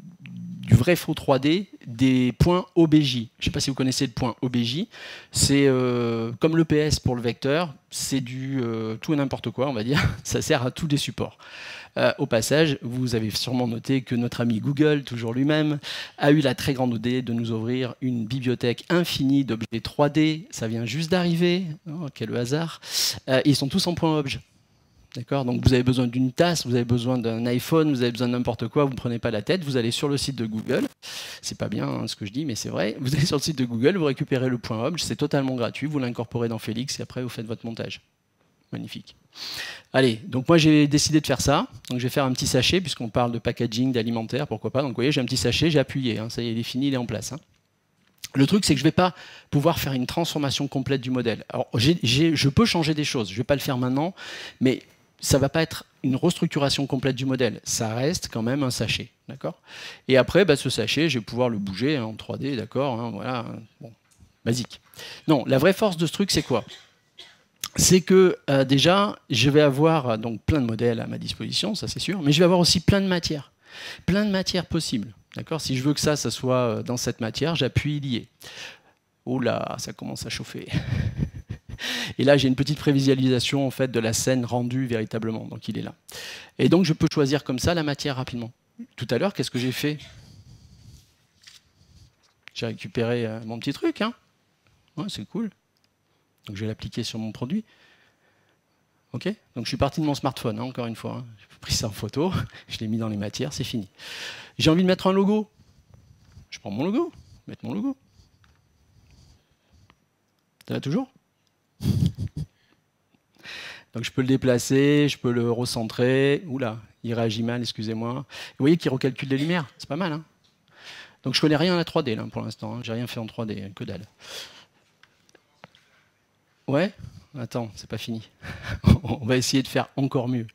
du vrai faux 3D, des points OBJ. Je ne sais pas si vous connaissez le point OBJ. C'est comme l'EPS pour le vecteur, c'est du tout et n'importe quoi, on va dire. Ça sert à tous les supports. Au passage, vous avez sûrement noté que notre ami Google, toujours lui-même, a eu la très grande idée de nous ouvrir une bibliothèque infinie d'objets 3D. Ça vient juste d'arriver. Oh, quel hasard. Ils sont tous en point OBJ. D'accord ? Donc vous avez besoin d'une tasse, vous avez besoin d'un iPhone, vous avez besoin de n'importe quoi, vous ne prenez pas la tête, vous allez sur le site de Google, c'est pas bien hein, ce que je dis, mais c'est vrai, vous allez sur le site de Google, vous récupérez le point OBJ, c'est totalement gratuit, vous l'incorporez dans Félix et après vous faites votre montage. Magnifique. Allez, donc moi j'ai décidé de faire ça, donc je vais faire un petit sachet, puisqu'on parle de packaging, d'alimentaire, pourquoi pas, donc vous voyez j'ai un petit sachet, j'ai appuyé, hein, ça y est, il est fini, il est en place. Hein. Le truc, c'est que je ne vais pas pouvoir faire une transformation complète du modèle. Alors, je peux changer des choses, je ne vais pas le faire maintenant, mais ça ne va pas être une restructuration complète du modèle. Ça reste quand même un sachet, d'accord? Et après, ce sachet, je vais pouvoir le bouger en 3D, d'accord, hein, voilà, bon, basique. Non, la vraie force de ce truc, c'est quoi? C'est que déjà, je vais avoir donc plein de modèles à ma disposition, ça c'est sûr, mais je vais avoir aussi plein de matières possibles. D'accord? Si je veux que ça soit dans cette matière, j'appuie lier. Oh là, ça commence à chauffer. Et là, j'ai une petite prévisualisation en fait de la scène rendue véritablement. Donc il est là. Et donc je peux choisir comme ça la matière rapidement. Tout à l'heure, qu'est-ce que j'ai fait? J'ai récupéré mon petit truc. Hein, ouais, c'est cool. Donc je vais l'appliquer sur mon produit. Ok? Donc je suis parti de mon smartphone, hein, encore une fois. Hein. J'ai pris ça en photo, je l'ai mis dans les matières, c'est fini. J'ai envie de mettre un logo. Je prends mon logo, mettre mon logo. Ça va toujours? Donc je peux le déplacer, je peux le recentrer. Oula, il réagit mal, excusez-moi. Vous voyez qu'il recalcule les lumières, c'est pas mal. Hein, donc je connais rien à la 3D là, pour l'instant, hein. J'ai rien fait en 3D, que dalle. Ouais? Attends, c'est pas fini. On va essayer de faire encore mieux.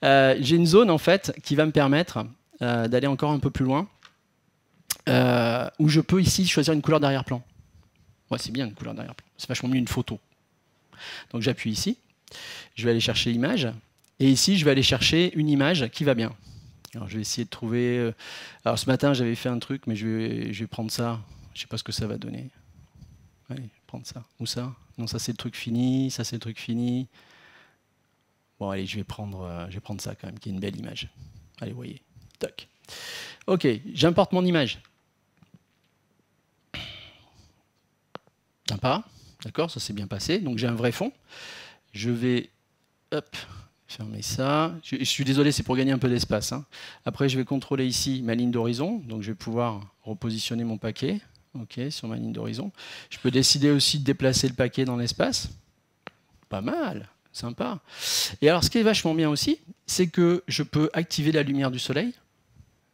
J'ai une zone en fait qui va me permettre d'aller encore un peu plus loin, où je peux ici choisir une couleur d'arrière-plan. Ouais, c'est bien une couleur d'arrière-plan. C'est vachement mieux une photo. Donc j'appuie ici, je vais aller chercher l'image, et ici je vais aller chercher une image qui va bien. Alors je vais essayer de trouver. Alors ce matin j'avais fait un truc, mais je vais prendre ça. Je sais pas ce que ça va donner. Allez, prendre ça. Ou ça? Non, ça c'est le truc fini, ça c'est le truc fini. Bon, allez, je vais prendre ça quand même, qui est une belle image. Allez, vous voyez. Toc. Ok, j'importe mon image. Sympa, d'accord, ça s'est bien passé. Donc j'ai un vrai fond. Je vais, hop, fermer ça. Je suis désolé, c'est pour gagner un peu d'espace. Hein. Après, je vais contrôler ici ma ligne d'horizon. Donc je vais pouvoir repositionner mon paquet. Ok, sur ma ligne d'horizon. Je peux décider aussi de déplacer le paquet dans l'espace. Pas mal, sympa. Et alors, ce qui est vachement bien aussi, c'est que je peux activer la lumière du soleil,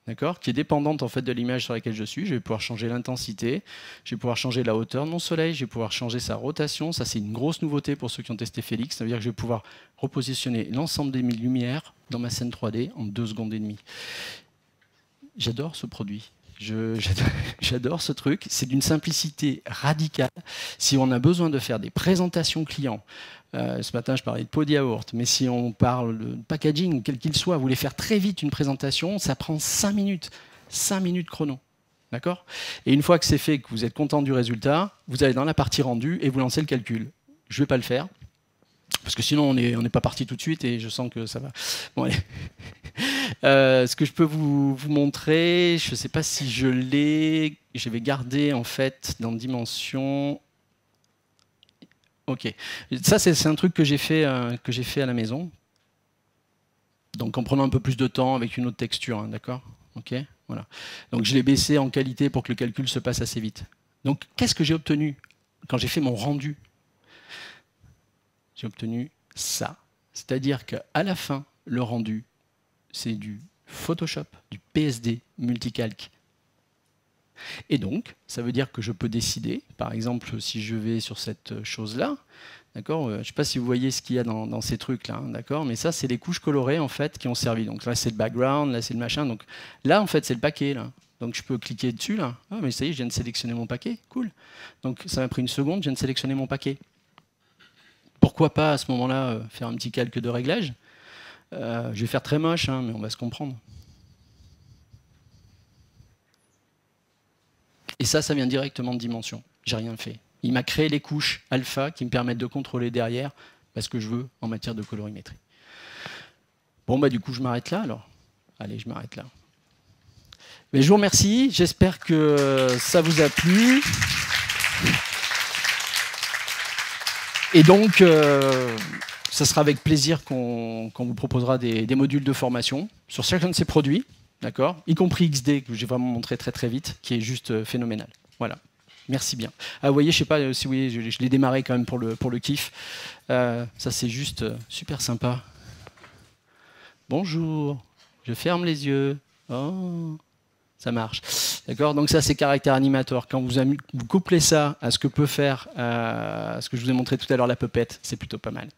d'accord, qui est dépendante en fait de l'image sur laquelle je suis. Je vais pouvoir changer l'intensité, je vais pouvoir changer la hauteur de mon soleil, je vais pouvoir changer sa rotation. Ça, c'est une grosse nouveauté pour ceux qui ont testé Félix. Ça veut dire que je vais pouvoir repositionner l'ensemble des lumières dans ma scène 3D en 2 secondes et demie. J'adore ce produit. J'adore ce truc, c'est d'une simplicité radicale. Si on a besoin de faire des présentations clients, ce matin je parlais de pot de yaourt, mais si on parle de packaging, quel qu'il soit, vous voulez faire très vite une présentation, ça prend 5 minutes chrono. D'accord? Et une fois que c'est fait, que vous êtes content du résultat, vous allez dans la partie rendue et vous lancez le calcul. Je ne vais pas le faire, parce que sinon on n'est pas parti tout de suite et je sens que ça va. Bon, allez. Ce que je peux vous montrer, je ne sais pas si je l'ai, je vais garder en fait dans Dimension. Ok, ça c'est un truc que j'ai fait à la maison. Donc en prenant un peu plus de temps avec une autre texture, hein, d'accord? Ok, voilà. Donc je l'ai baissé en qualité pour que le calcul se passe assez vite. Donc qu'est-ce que j'ai obtenu quand j'ai fait mon rendu? J'ai obtenu ça, c'est-à-dire qu'à la fin, le rendu, c'est du Photoshop, du PSD multicalque. Et donc, ça veut dire que je peux décider, par exemple, si je vais sur cette chose-là, d'accord, je ne sais pas si vous voyez ce qu'il y a dans ces trucs-là, hein, d'accord, mais ça, c'est les couches colorées, en fait, qui ont servi. Donc là, c'est le background, là, c'est le machin. Donc là, en fait, c'est le paquet, là. Donc je peux cliquer dessus, là. Ah, mais ça y est, je viens de sélectionner mon paquet. Cool. Donc ça m'a pris une seconde, je viens de sélectionner mon paquet. Pourquoi pas, à ce moment-là, faire un petit calque de réglage? Je vais faire très moche, hein, mais on va se comprendre. Et ça vient directement de Dimension. J'ai rien fait. Il m'a créé les couches alpha qui me permettent de contrôler derrière ce que je veux en matière de colorimétrie. Bon, du coup, je m'arrête là, alors. Allez, je m'arrête là. Mais je vous remercie. J'espère que ça vous a plu. Et donc, ça sera avec plaisir qu'on vous proposera des modules de formation sur chacun de ces produits, d'accord, y compris XD, que j'ai vraiment montré très très vite, qui est juste phénoménal. Voilà. Merci bien. Ah, vous voyez, je sais pas si vous voyez, je l'ai démarré quand même pour le kiff. Ça, c'est juste super sympa. Bonjour. Je ferme les yeux. Oh, ça marche. D'accord. Donc ça, c'est caractère animateur. Quand vous couplez ça à ce que peut faire, ce que je vous ai montré tout à l'heure, la puppet, c'est plutôt pas mal.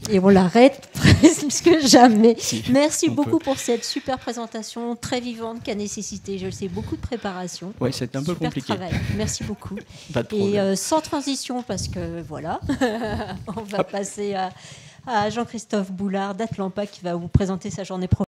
Et on l'arrête presque jamais. Si, Merci beaucoup pour cette super présentation très vivante qui a nécessité, je le sais, beaucoup de préparation. Oui, c'est un peu Super compliqué. travail. Merci beaucoup. Pas de problème. Et sans transition, parce que voilà, on va passer à Jean-Christophe Boulard d'Atlampa qui va vous présenter sa journée professionnelle.